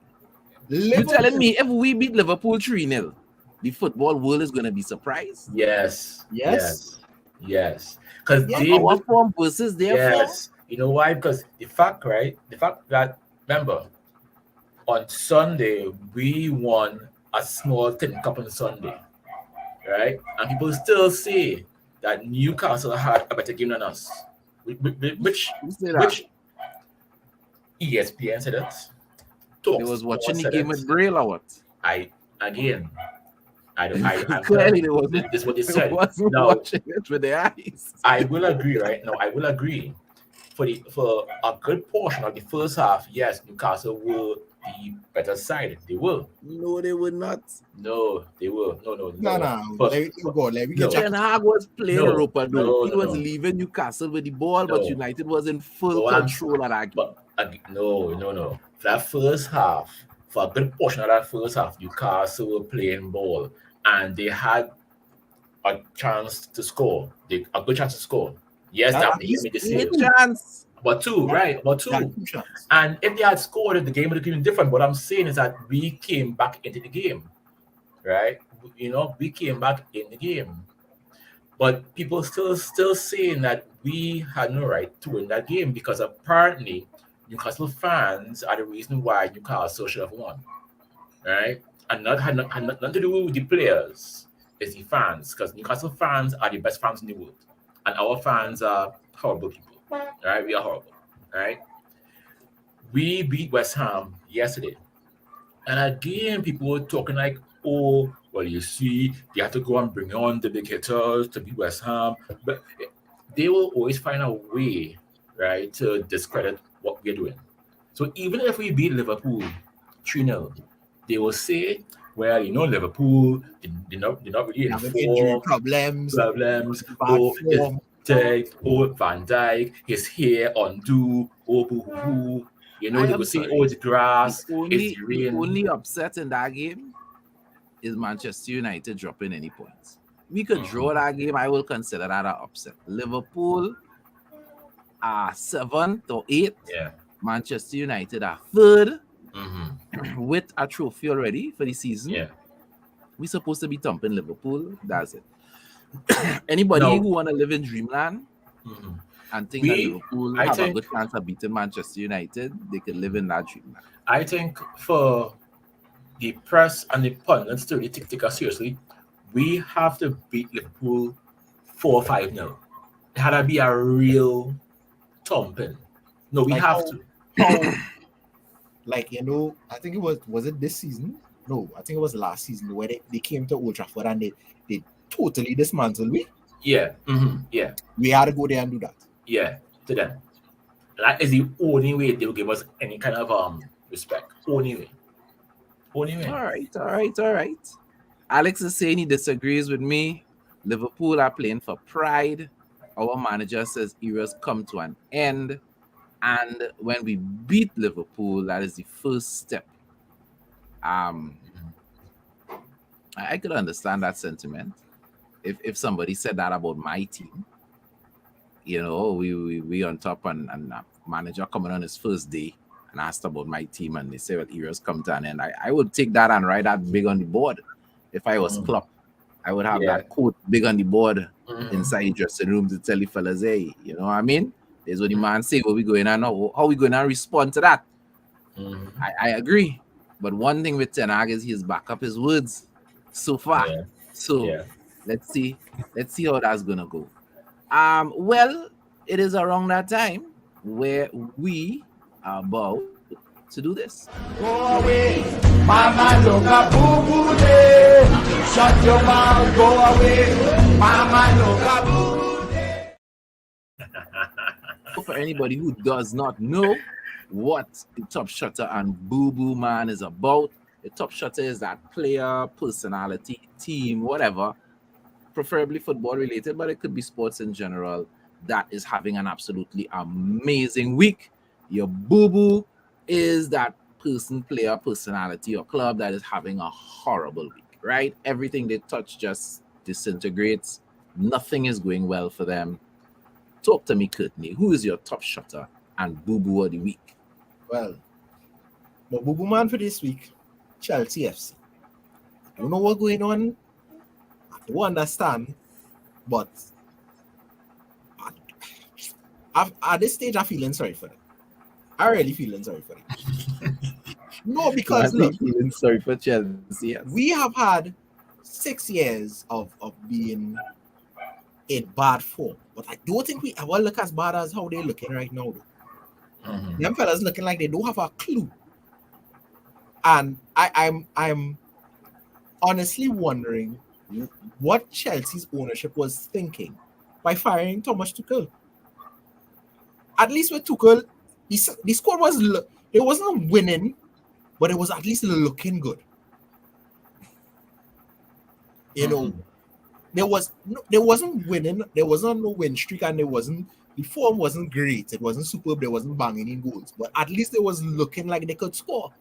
You're telling me if we beat Liverpool 3-0, the football world is gonna be surprised? Yes. Because our form versus their form. You know why? Because the fact that remember on Sunday we won a small tin cup on Sunday. Right, and people still say that Newcastle had a better game than us. Which ESPN said it. They was watching the game with Braille or what? I don't. Clearly, they was. This is what they said. No, watching it with their eyes. I will agree, right? No, I will agree. For a good portion of the first half, yes, Newcastle will the better side. They will. No, they would not. No, they will. No. Let me get Ten Hag was playing Europa. He was leaving Newcastle with the ball, but United was in full control of that game. No. For that first half, for a good portion of that first half, Newcastle were playing ball, and they had a chance to score. A good chance to score. Yes, that made the save. Chance. But two. And if they had scored, the game would have been different. What I'm saying is that we came back into the game, right? We came back in the game. But people still saying that we had no right to win that game because apparently Newcastle fans are the reason why Newcastle should have won, right? And had nothing to do with the players. It's the fans, because Newcastle fans are the best fans in the world. And our fans are horrible people. Right, we are horrible. Right, we beat West Ham yesterday, and again, people were talking like, "Oh, well, you see, they have to go and bring on the big hitters to beat West Ham," but they will always find a way, right, to discredit what we're doing. So even if we beat Liverpool 3-0, they will say where Liverpool did not really in Having injury form, problems, problems. bad Is form. Van Dijk, his hair undo, boo. I They am could say, sorry. it's grass, The it's only, the rain. only upset in that game is Manchester United dropping any points. We could draw that game. I will consider that an upset. Liverpool are 7th or 8th. Yeah. Manchester United are 3rd Mm-hmm. with a trophy already for the season. Yeah. We're supposed to be thumping Liverpool. That's it. Anybody No. who want to live in dreamland Mm-hmm. and think that Liverpool I have a think- good chance of beating Manchester United, they could live in that dreamland. I think for the press and the pundits to really take us seriously, we have to beat Liverpool 4-5 now. It had to be a real thumping. No, we Like have how- to. How, like, I think it was it this season? No, I think it was last season where they came to Old Trafford and they totally dismantled we. Yeah. Mm-hmm. Yeah. We had to go there and do that. Yeah. To them. That is the only way they will give us any kind of respect. Only way. All right. Alex is saying he disagrees with me. Liverpool are playing for pride. Our manager says eras come to an end. And when we beat Liverpool, that is the first step. I could understand that sentiment. If somebody said that about my team, we on top and manager coming on his first day and asked about my team and they say, well, eras come to an end. I would take that and write that big on the board. If I was Klopp, I would have that quote big on the board inside the dressing room to tell the fellas, hey, you know what I mean? There's what the man say, what we going on now. How we going to respond to that? I agree. But one thing with Ten Hag is he's back up his words so far. Yeah. So let's see how that's gonna go. Well, it is around that time where we are about to do this. Go away, mama loca boo boo day. Shut your mouth, go away, mama loca boo boo day. For anybody who does not know what the Top Shotta and Booboo Man is about, the Top Shotta is that player, personality, team, whatever, preferably football related, but it could be sports in general, that is having an absolutely amazing week. Your Booboo is that person, player, personality, or club that is having a horrible week, right? Everything they touch just disintegrates. Nothing is going well for them. Talk to me, Courtney. Who is your Top Shotta and Booboo of the week? Well, my boo man for this week, Chelsea FC. I don't know what's going on. I don't understand, but at this stage, I'm feeling sorry for them. I really feeling sorry for them. No, because look, feeling sorry for Chelsea. Yes. we have had 6 years of being in bad form, but I don't think we ever look as bad as how they're looking right now. Them fellas looking like they don't have a clue. And I'm honestly wondering what Chelsea's ownership was thinking by firing Thomas Tuchel. At least with Tuchel, the squad it wasn't winning, but it was at least looking good. There wasn't winning, there wasn't no win streak, and the form wasn't great. It wasn't superb. There wasn't banging in goals, but at least it was looking like they could score.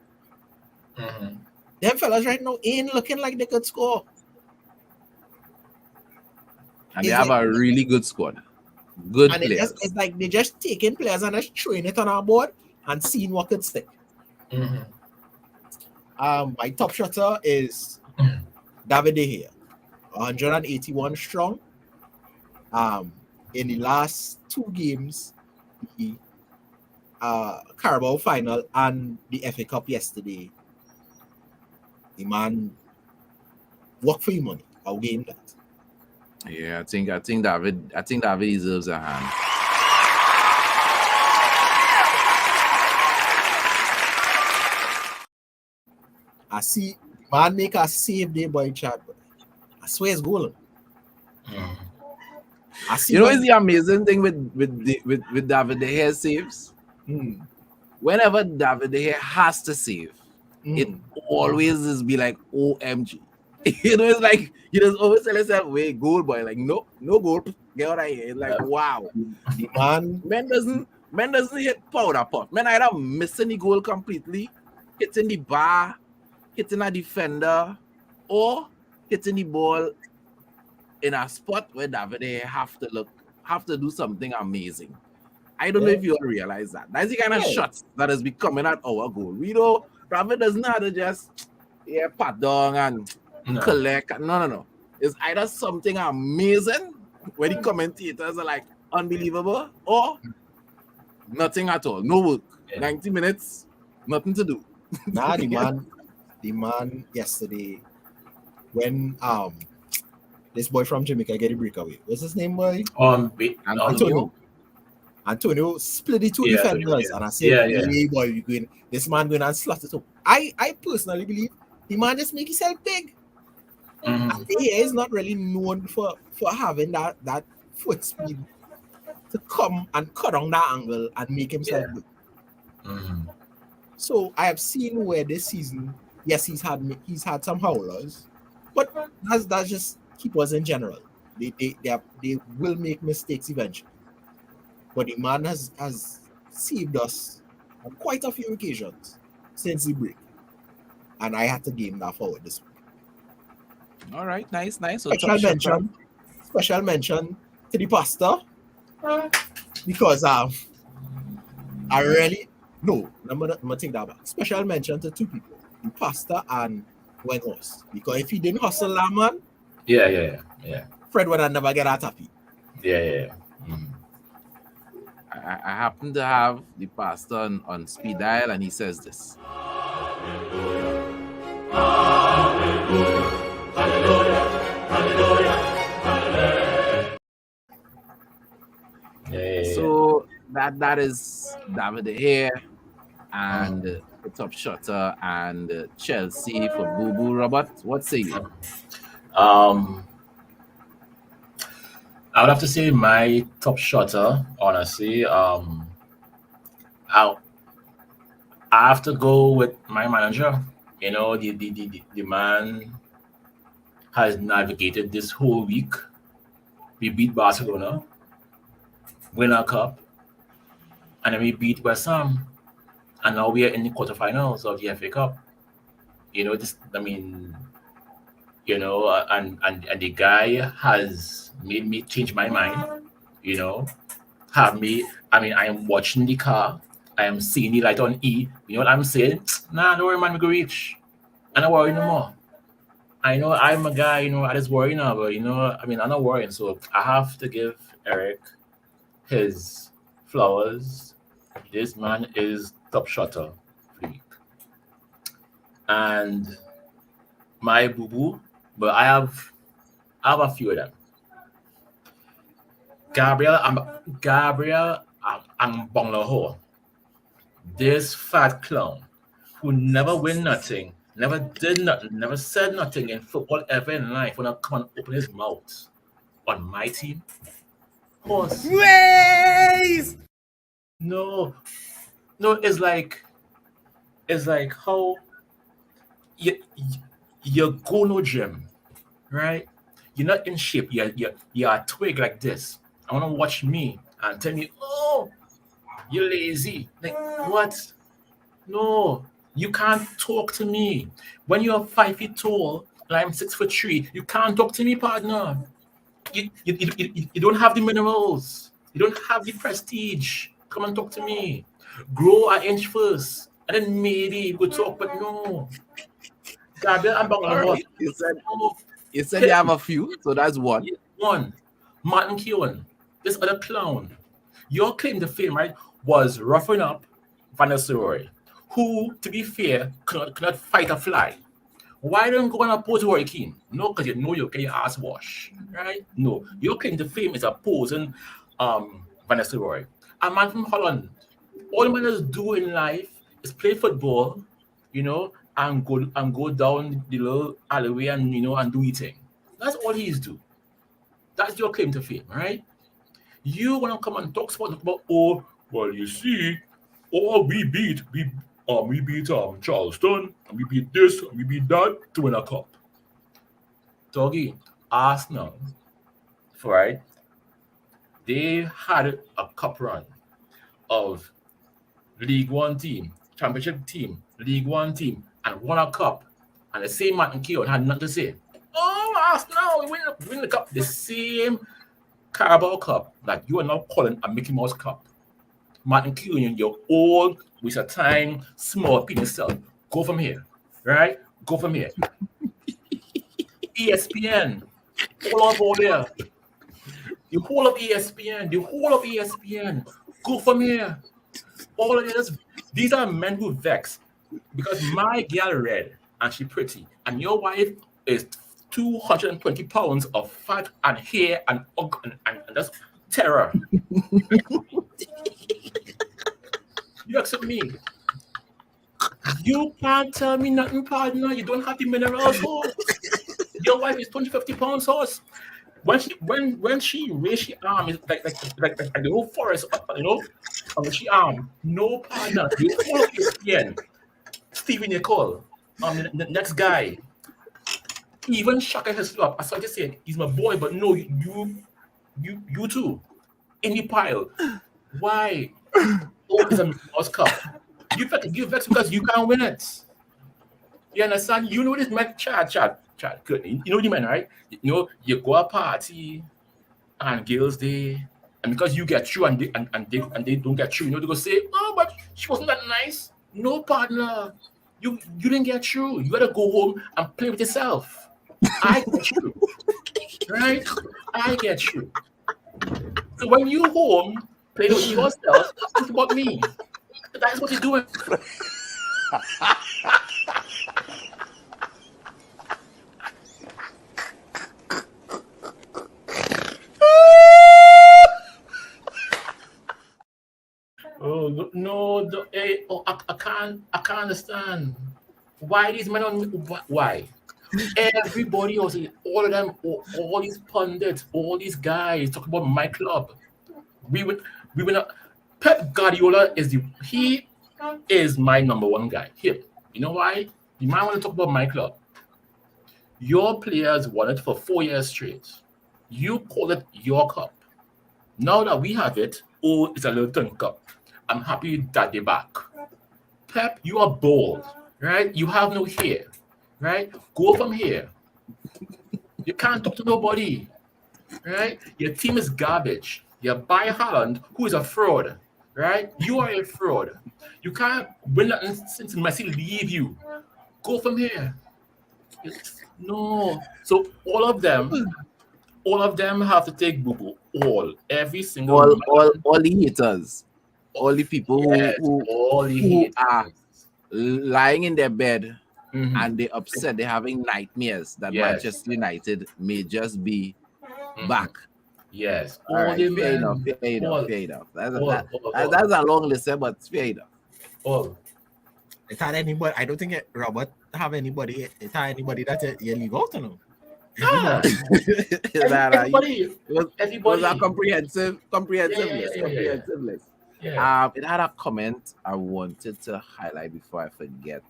Them fellas right now ain't looking like they could score. And they have a really good squad. Good And players. it's like they're just taking players and just throwing it on our board and seeing what could stick. My top shotter is David De Gea, 181 strong. In the last 2 games, the Carabao final and the FA Cup yesterday, the man work for your money. I'll game that. Yeah, I think David deserves a hand. I see man make a save there by chat. I swear it's goal. I see It's the amazing thing with David De Gea saves. Whenever David De Gea has to save, it always is be like OMG. It's like you just always tell yourself, wait, goal boy. Like, no goal. Get out of here. It's like, wow. The Man doesn't hit powder puff. Man either missing the goal completely, hitting the bar, hitting a defender, or hitting the ball in a spot where David have to do something amazing. I don't know if you all realize that. That's the kind of shots that has been coming at our goal. We know David doesn't have to just pat down and collect. No. It's either something amazing where the commentators are like unbelievable, or nothing at all. No work. 90 minutes, nothing to do. Nah, the man yesterday when this boy from Jamaica get a breakaway. What's his name, boy? Antonio split the two defenders, and I said, hey, boy, you going? This man going and slot it up. I personally believe the man just make himself big. And he is not really known for having that foot speed to come and cut on that angle and make himself big. So I have seen where this season, yes, he's had some howlers, but that's just keepers in general. They will make mistakes eventually. But the man has saved us on quite a few occasions since the break. And I had to game that forward this week. All right, nice. So special mention to the pastor. Because I'm gonna take that back. Special mention to two people, the pastor and Wengos. Because if he didn't hustle that man, Fred would have never get out of it. I happen to have the pastor on speed dial, and he says this. So that is David De Gea and the top shotter and Chelsea for Booboo. Robert, what say you? I would have to say my top shotter, honestly. I have to go with my manager. You know, the man has navigated this whole week. We beat Barcelona, win our cup, and then we beat West Ham, and now we are in the quarterfinals of the FA Cup. You know, and the guy has made me change my mind. You know, I am watching the car. I am seeing the light on E. You know what I'm saying? Nah, don't worry, man, we go reach. I don't worry no more. I know I'm a guy, I just worry now, but I'm not worrying. So I have to give Eric his flowers. This man is top shotter freak. And my boo-boo, but I have a few of them. Gabriel Ambonglaho. This fat clown who never win nothing, never did nothing, never said nothing in football ever in life, when I come and open his mouth on my team. Horse. Ways! No, it's like how you go no gym, right? You're not in shape. You're a twig like this. I want to watch me and tell me, oh, you're lazy. Like, what? No, you can't talk to me. When you're 5 feet tall and I'm 6'3", you can't talk to me, partner. You don't have the minerals. You don't have the prestige. Come and talk to me. Grow an inch first, and then maybe we talk, but no. Gabriel and Right. You said you have a few, so that's one. One. Martin Keown, this other clown. Your claim to fame, right, was roughing up Van Nistelrooy, who, to be fair, could not fight a fly. Why don't you go and oppose Roy Keane? No, because you know you'll get your ass washed, right? No. Your claim to fame is opposing Van Nistelrooy. A man from Holland. All the man does do in life is play football, and go down the little alleyway and and do eating. That's all he's do. That's your claim to fame, right? You want to come and talk about, oh, well, you see, all we beat We beat Charleston, and we beat this, and we beat that to win a cup. Doggy, Arsenal, right? They had a cup run of League One team, Championship team, League One team, and won a cup. And the same Martin Keown had nothing to say. Oh, Arsenal, we win the cup. The same Carabao Cup that you are now calling a Mickey Mouse Cup. Martin Keown, you're old, waste of time, small penis self. Go from here, right? Go from here. ESPN, all over there. The whole of ESPN, go from here. All of this, these are men who vex because my girl red and she pretty, and your wife is 220 pounds of fat and hair and that's terror. You accept me? You can't tell me nothing, partner. You don't have the minerals, horse. Your wife is 250 pounds, horse. When she raised her arm, it's like the whole forest, on she arm. No partner. You follow ESPN. Stephen Nicole, the next guy. Even Shaka has up. I started saying he's my boy, but no, you too. In the pile. Why? Oh, it's a Mouse Cup. You vex because you can't win it. You understand? You know this man, Chad. Good. You know what you mean, right? You know, you go a party and girls day, and because you get through and they don't get through, you know, they go say, oh, but she wasn't that nice. No, partner. You didn't get through. You gotta go home and play with yourself. I get through. Right? I get through. So when you home, play with yourself, think about me. That's what you're doing. Oh no! I can't understand why these men on why everybody else, all of them, all these pundits, all these guys talk about my club. We would not. Pep Guardiola he is my number one guy. Him. You know why? You might want to talk about my club. Your players won it for 4 years straight. You call it your cup. Now that we have it, it's a little turn cup. I'm happy that they're back. Pep, you are bold, right? You have no hair, right? Go from here. You can't talk to nobody, right? Your team is garbage. You buy Haaland, who is a fraud, right? You are a fraud. You can't win nothing since Messi leave you. Go from here. No. So all of them have to take Booboo. Every single all the haters. All the people who are lying in their bed and they're upset, they're having nightmares that Manchester United may just be back. Yes. All right, fair enough. That's a long list, but fair enough. It had anybody, I don't think Robert have anybody that you leave out to know. Everybody. It was a comprehensive list. Yeah. It had a comment I wanted to highlight before I forget.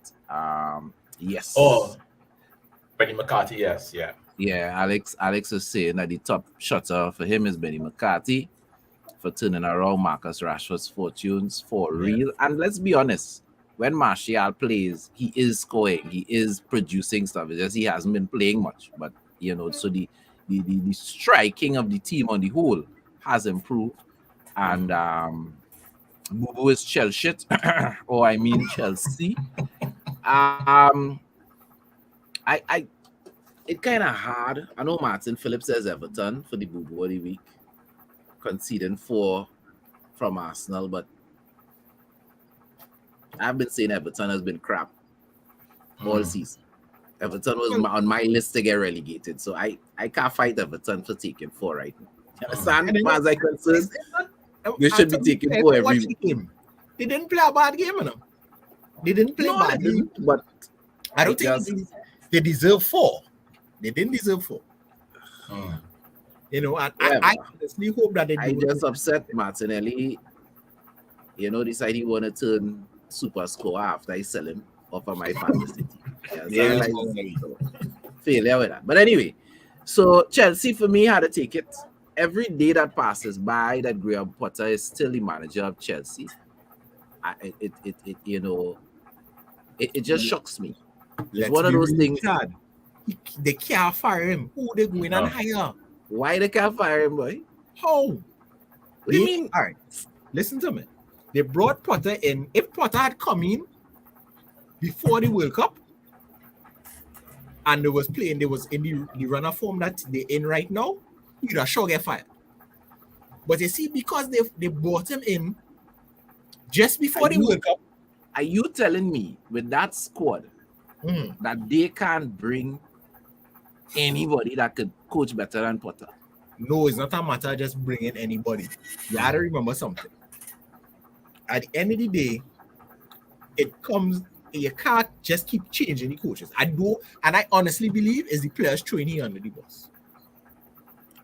Yes. Oh, Benny McCarthy. Yes. Yeah. Yeah. Alex was saying that the top shutter for him is Benny McCarthy for turning around Marcus Rashford's fortunes for real. And let's be honest, when Martial plays, he is scoring, he is producing stuff. It's just he hasn't been playing much, but you know, so the striking of the team on the whole has improved, and Booboo is Chelsea, or I mean Chelsea. It kind of hard. I know Martin Phillips says Everton for the Booboo of the week, conceding 4 from Arsenal, but I've been saying Everton has been crap all season. Everton was on my list to get relegated, so I can't fight Everton for taking 4 right now. You understand? As far as I'm concerned, they should be taking 4 every week. They didn't play a bad game, you know. They didn't play badly, but I don't think they deserve 4. They didn't deserve 4. You know, and I honestly hope that they do. I just upset Martinelli. You know, decide he want to turn super score after I sell him off of my fantasy team. Yeah, There is so no failure with that. But anyway, so Chelsea for me had to take it. Every day that passes by that Graham Potter is still the manager of Chelsea. It just shocks me. It's Let's one of be those real, things. Chad. They can't fire him. Who they going and No. hire? Why they can't fire him, boy? How? What do you mean? All right, listen to me. They brought Potter in. If Potter had come in before the World Cup and they was in the runner form that they're in right now, he'd have sure get fired. But you see, because they brought him in just before the World Cup. Are you telling me with that squad that they can't bring anybody that could coach better than Potter? No, it's not a matter of just bringing anybody. You have to remember something. At the end of the day, it comes, you can't just keep changing the coaches. I honestly believe is the players training under the boss.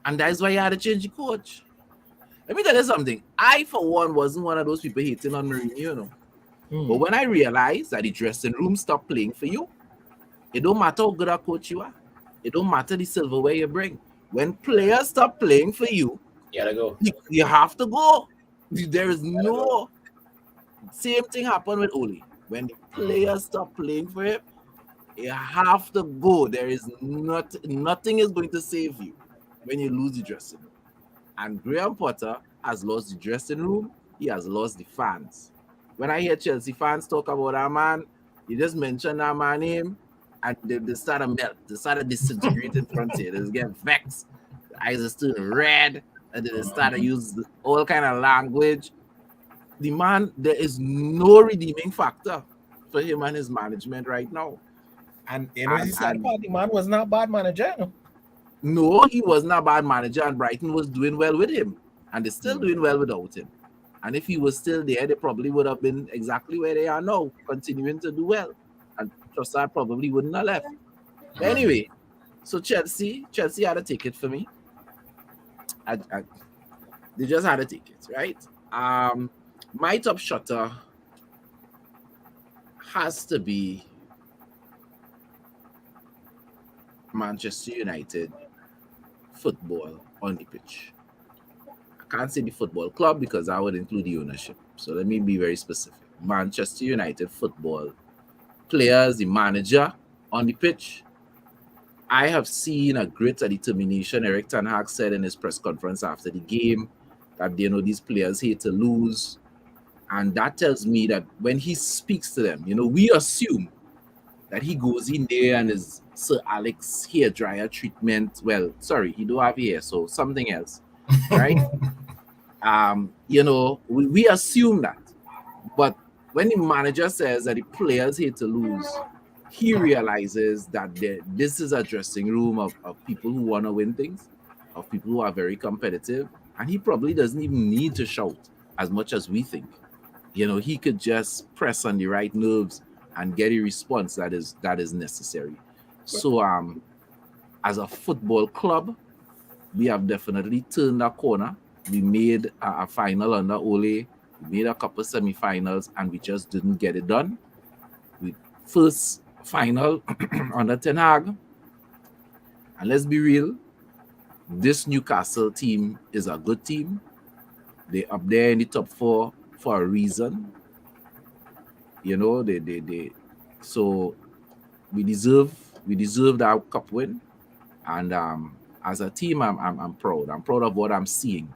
And that's why you had to change the coach. Let me tell you something. I, for one, wasn't one of those people hating on Mourinho, you know. But when I realized that the dressing room stopped playing for you, it don't matter how good a coach you are. It don't matter the silverware you bring. When players stop playing for you, You gotta go. you have to go. There is no... Same thing happened with Ole. When the players stop playing for him, you have to go. There is nothing is going to save you when you lose the dressing room. And Graham Potter has lost the dressing room. He has lost the fans. When I hear Chelsea fans talk about that man, you just mention that man's name, and they start to melt. They start to disintegrate in front of you. They get vexed. The eyes are still red, and then they start to use all kind of language. The man, there is no redeeming factor for him and his management right now. And you know, the man was not a bad manager. No? No, he was not a bad manager, and Brighton was doing well with him, and they're still doing well without him. And if he was still there, they probably would have been exactly where they are now, continuing to do well. And Trossard probably wouldn't have left. But anyway, so Chelsea had to take it for me. They just had to take it, right? My top shotter has to be Manchester United football on the pitch. I can't say the football club because I would include the ownership. So let me be very specific. Manchester United football players, the manager on the pitch. I have seen a greater determination. Eric Ten Hag said in his press conference after the game that these players hate to lose. And that tells me that when he speaks to them, we assume that he goes in there and is Sir Alex hairdryer treatment. Well, sorry, he don't have hair, so something else, right? We assume that. But when the manager says that the players hate to lose, he realizes that this is a dressing room of people who want to win things, of people who are very competitive, and he probably doesn't even need to shout as much as we think. He could just press on the right nerves and get a response that is necessary. So as a football club, we have definitely turned a corner. We made a final under Ole. We made a couple semi-finals, and we just didn't get it done. First final under Ten Hag. And let's be real, this Newcastle team is a good team. They're up there in the top 4 for a reason. So we deserve that cup win. And as a team, I'm proud. I'm proud of what I'm seeing.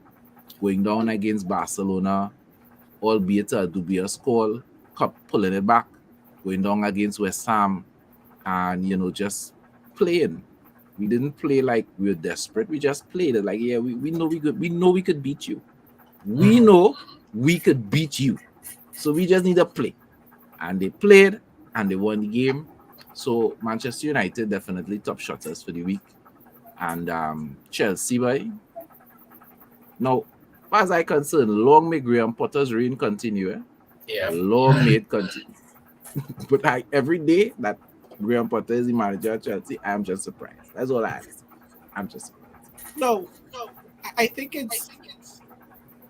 Going down against Barcelona, albeit a dubious score, cup pulling it back, going down against West Ham, and just playing. We didn't play like we were desperate. We just played it like, yeah, we know we could beat you. We know we could beat you. So we just need to play. And they played and they won the game. So Manchester United definitely top shotters for the week. And Chelsea, boy. Now, as far as I'm concerned, long may Graham Potter's reign continue. Yeah. Long may it continue. But every day that Graham Potter is the manager of Chelsea, I'm just surprised. That's all I have to say. I'm just surprised. No, I think it's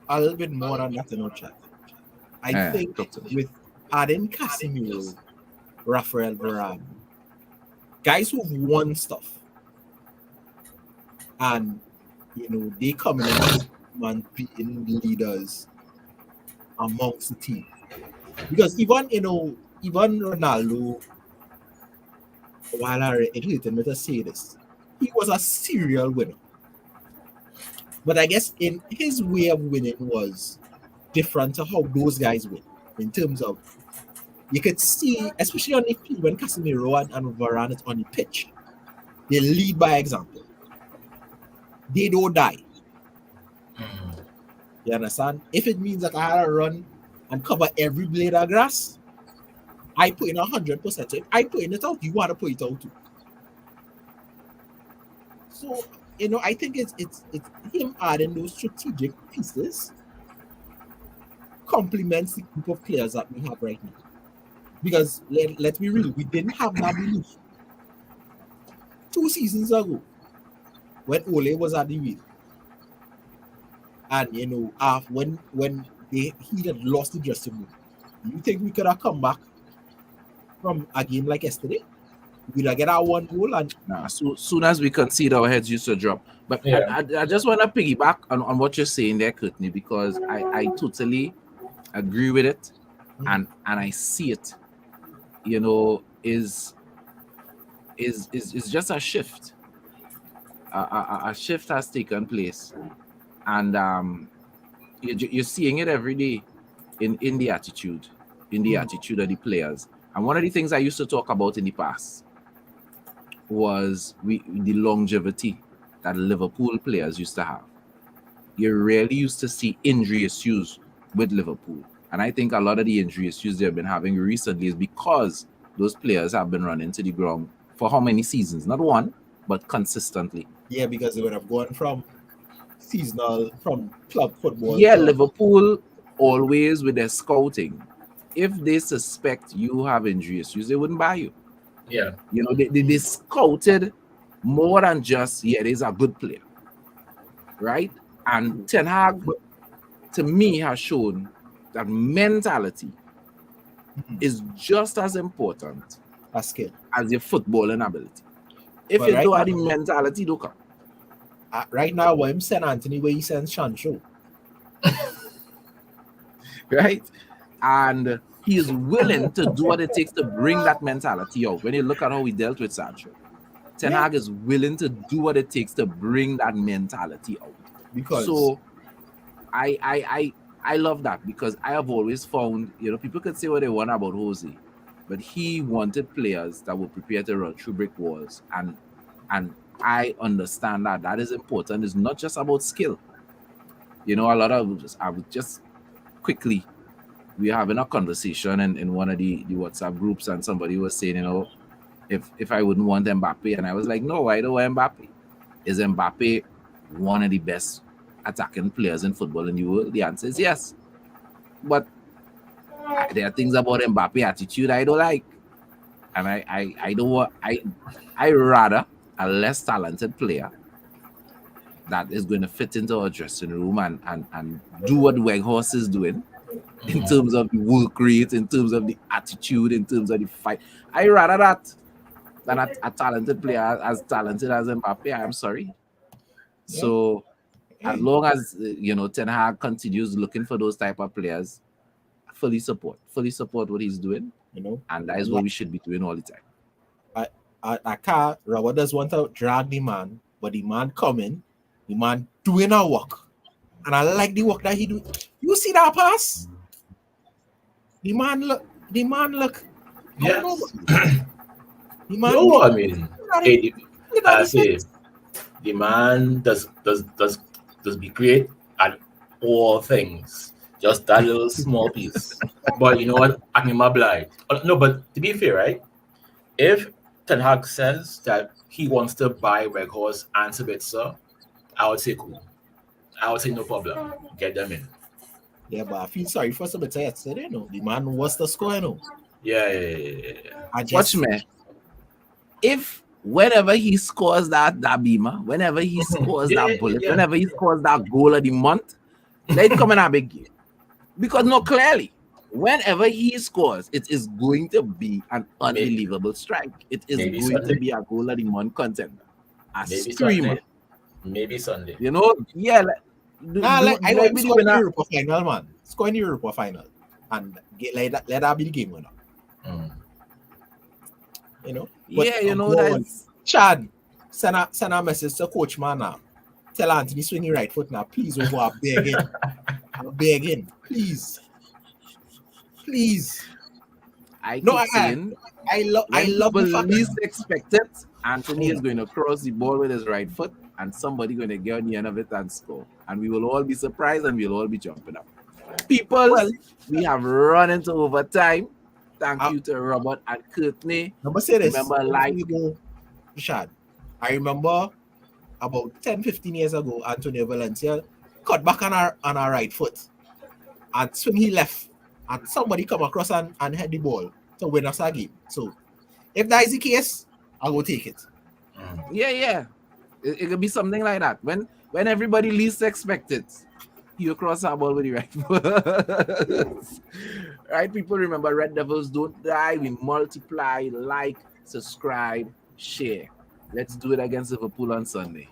a little bit more than that in our chat. I think adding Casemiro, Rafael Varane, guys who've won stuff, and they come in and being leaders amongst the team. Because even Ronaldo, while it hurt me to say this, he was a serial winner. But I guess in his way of winning was different to how those guys win. In terms of, you could see, especially on the field, when Casemiro and Varane is on the pitch, they lead by example. They don't die. You understand? If it means that I had to run and cover every blade of grass, I put in 100%. If I put in it out, you want to put it out too. So, I think it's him adding those strategic pieces complements the group of players that we have right now. Because let's be real, we didn't have that belief 2 seasons ago when Ole was at the wheel. And when he had lost the dressing room, do you think we could have come back from a game like yesterday? We'd have get our 1 goal and so soon as we concede, our heads used to drop. But I just want to piggyback on what you're saying there, Courtney, because I totally agree with it, and I see it. Is just a shift. A shift has taken place, and you're seeing it every day in the attitude, of the players. And one of the things I used to talk about in the past was the longevity that Liverpool players used to have. You rarely used to see injury issues with Liverpool. And I think a lot of the injury issues they've been having recently is because those players have been running to the ground for how many seasons? Not one, but consistently. Yeah, because they would have gone from club football. Yeah, Liverpool always with their scouting. If they suspect you have injury issues, they wouldn't buy you. Yeah. They scouted more than just, he's a good player. Right? And Ten Hag, to me, has shown that mentality is just as important as skill as your footballing ability. If you don't have the mentality, don't come. Right now, when him send Anthony, where he sends Sancho. Right? And he is willing to do what it takes to bring that mentality out. When you look at how he dealt with Sancho, Ten Hag is willing to do what it takes to bring that mentality out. Because so I love that, because I have always found, people could say what they want about Jose, but he wanted players that were prepared to run through brick walls. And I understand that is important. It's not just about skill. A lot of I would just quickly, we were having a conversation in one of the WhatsApp groups, and somebody was saying, if I wouldn't want Mbappe, and I was like, no, I don't want Mbappe. Is Mbappe one of the best attacking players in football in the world? The answer is yes. But there are things about Mbappe attitude I don't like. And I don't want, I rather a less talented player that is going to fit into our dressing room and do what Weghorst is doing in terms of the work rate, in terms of the attitude, in terms of the fight. I rather that than a talented player as talented as Mbappe. I'm sorry. Yeah. So as long as Ten Hag continues looking for those type of players, fully support what he's doing, and that is what we should be doing all the time. I can't. Robert does want to drag the man, but the man coming, the man doing our work, and I like the work that he do. You see that pass? The man look. Yes. The man. No, I mean, I say the man does be great at all things. Just that little small piece. But you know what? I'm in my blind. No, but to be fair, right? If Ten Hag says that he wants to buy Weghorst and Sabitzer, I would say cool. I would say no problem. Get them in. Yeah, but I feel sorry for Sabitzer yesterday. The man was the score, Yeah. Watch me. If whenever he scores that beamer, whenever he scores that bullet, whenever he scores that goal of the month, they come in a big game. Because clearly, whenever he scores, it is going to be an unbelievable strike. It is Maybe going Sunday. to be a goal of the month contender. A Maybe screamer. Sunday. Maybe Sunday. You know, yeah. I want him be the score in the winner. Europa final, man. Score in the Europa final. And let that be the game winner. Mm. You know? Yeah, you know, go on. that's Chad, send a message to Coach Man now. Tell Anthony swing your right foot now. Please don't go up begging. I'm begging. Please. I No, keep saying. I love When the fact least expect it, Anthony is going to cross the ball with his right foot, and somebody going to get on the end of it and score. And we will all be surprised, and we'll all be jumping up. People, Well, we have run into overtime. Thank Uh, you to Robert and Courtney. Remember say this. Remember, before like, you go, Richard, I remember about 10-15 years ago, Antonio Valencia cut back on our right foot and swing he left, and somebody come across and head the ball to win us a game. So if that is the case, I'll go take it. Mm. yeah. It could be something like that. When everybody least expect it, you cross our ball with the right foot. Right, people, remember, Red Devils don't die. We multiply, like, subscribe, share. Let's do it against Liverpool on Sunday.